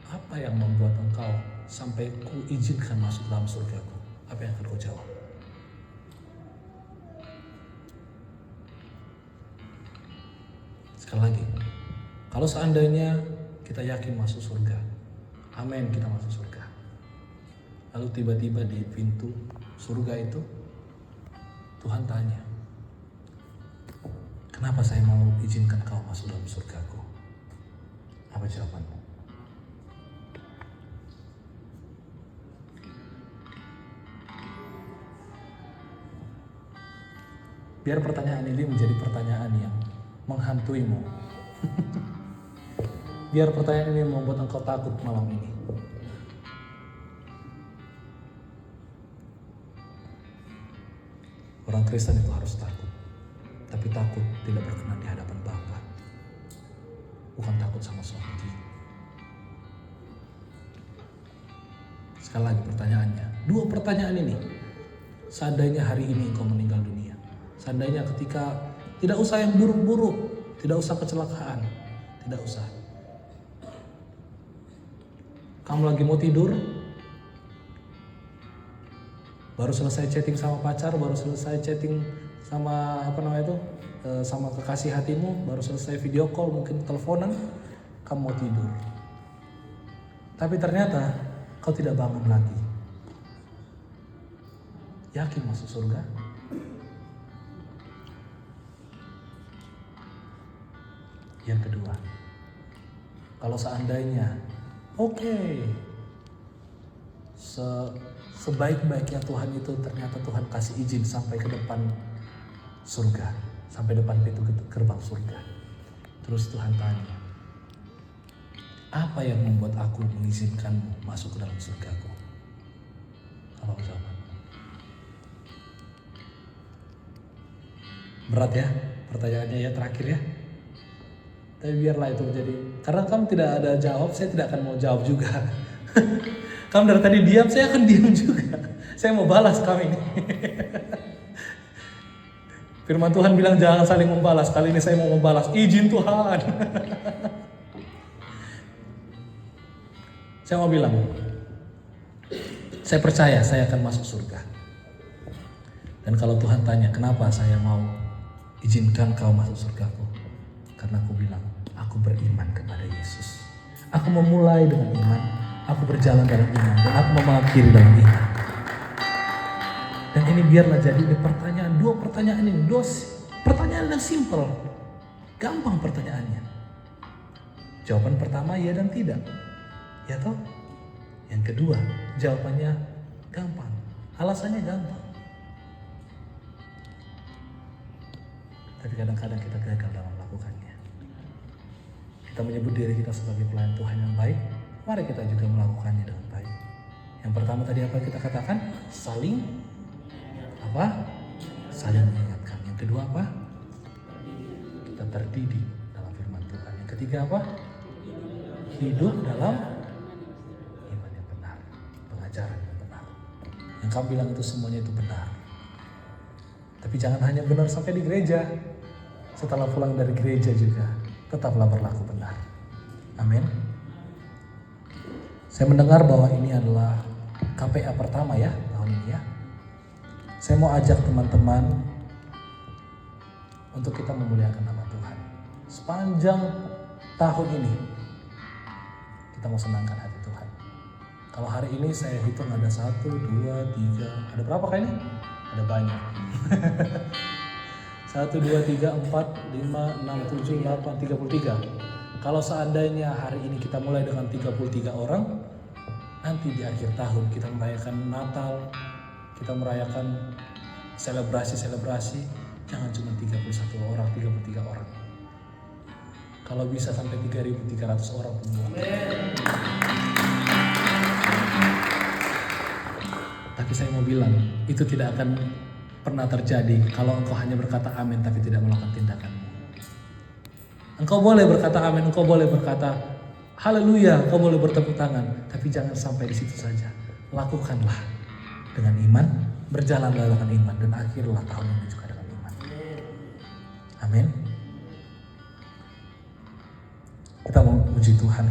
apa yang membuat engkau sampai ku izinkan masuk dalam surgaku? Apa yang akan kau jawab? Sekali lagi, kalau seandainya kita yakin masuk surga, amin, kita masuk surga. Lalu tiba-tiba di pintu surga itu, Tuhan tanya, kenapa saya mau izinkan kau masuk dalam surgaku? Apa jawabanmu? Biar pertanyaan ini menjadi pertanyaan yang menghantuimu. Biar pertanyaan ini membuat engkau takut malam ini. Orang Kristen itu harus takut. Tapi takut tidak berkenan di hadapan Bapa. Bukan takut sama sorgi. Sekali lagi pertanyaannya. Dua pertanyaan ini. Seandainya hari ini engkau meninggal dunia. Seandainya ketika, tidak usah yang buruk-buruk. Tidak usah kecelakaan. Tidak usah. Kamu lagi mau tidur. Baru selesai chatting sama pacar. Baru selesai chatting sama sama kekasih hatimu, baru selesai video call, mungkin teleponan, kamu mau tidur. Tapi ternyata kau tidak bangun lagi. Yakin masuk surga? Yang kedua, kalau seandainya, sebaik-baiknya Tuhan itu ternyata Tuhan kasih izin sampai ke depan surga, sampai depan pintu gerbang surga. Terus Tuhan tanya, apa yang membuat aku mengizinkanmu masuk ke dalam surgaku? Apa jawabanmu? Berat ya Pertanyaannya ya terakhir ya. Tapi biarlah itu menjadi, karena kamu tidak ada jawab, saya tidak akan mau jawab juga. Kamu dari tadi diam, saya akan diam juga. Saya mau balas kamu ini. Firman Tuhan bilang jangan saling membalas. Kali ini saya mau membalas. Izin Tuhan. Saya mau bilang, saya percaya saya akan masuk surga. Dan kalau Tuhan tanya, kenapa saya mau izinkan kau masuk surgaku? Karena aku bilang, aku beriman kepada Yesus. Aku memulai dengan iman, aku berjalan dalam iman, dan aku mau mengakhiri dalam iman. Dan ini biarlah jadi pertanyaan, dua pertanyaan ini, pertanyaan yang simple, gampang pertanyaannya. Jawaban pertama ya dan tidak, ya toh. Yang kedua, jawabannya gampang, alasannya gampang. Tapi kadang-kadang kita gagal dalam melakukannya. Kita menyebut diri kita sebagai pelayan Tuhan yang baik, mari kita juga melakukannya dengan baik. Yang pertama tadi apa kita katakan? Saling mengingatkan. Yang kedua apa? Kita terdidik dalam firman Tuhan. Yang ketiga apa? Hidup dalam iman yang benar, pengajaran yang benar. Yang kamu bilang itu semuanya itu benar. Tapi jangan hanya benar sampai di gereja. Setelah pulang dari gereja juga tetaplah berlaku benar. Amin. Saya mendengar bahwa ini adalah KPA pertama ya tahun ini ya. Saya mau ajak teman-teman untuk kita memuliakan nama Tuhan. Sepanjang tahun ini kita mau senangkan hati Tuhan. Kalau hari ini saya hitung ada 1, 2, 3, ada berapa kali ini? Ada banyak. 1, 2, 3, 4, 5, 6, 7, 8, 33. Kalau seandainya hari ini kita mulai dengan 33 orang, nanti di akhir tahun kita merayakan Natal, kita merayakan selebrasi, jangan cuma 31 orang, 33 orang. Kalau bisa sampai 3.300 orang pun boleh. Tapi saya mau bilang, itu tidak akan pernah terjadi kalau engkau hanya berkata amin tapi tidak melakukan tindakan. Engkau boleh berkata amin, engkau boleh berkata haleluya, engkau boleh bertepuk tangan, tapi jangan sampai di situ saja. Lakukanlah dengan iman, berjalanlah dengan iman, dan akhirlah tahun ini juga dengan iman. Amin. Kita mau puji Tuhan.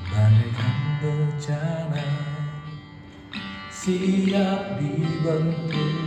Bagaikan bencana siap dibentuk,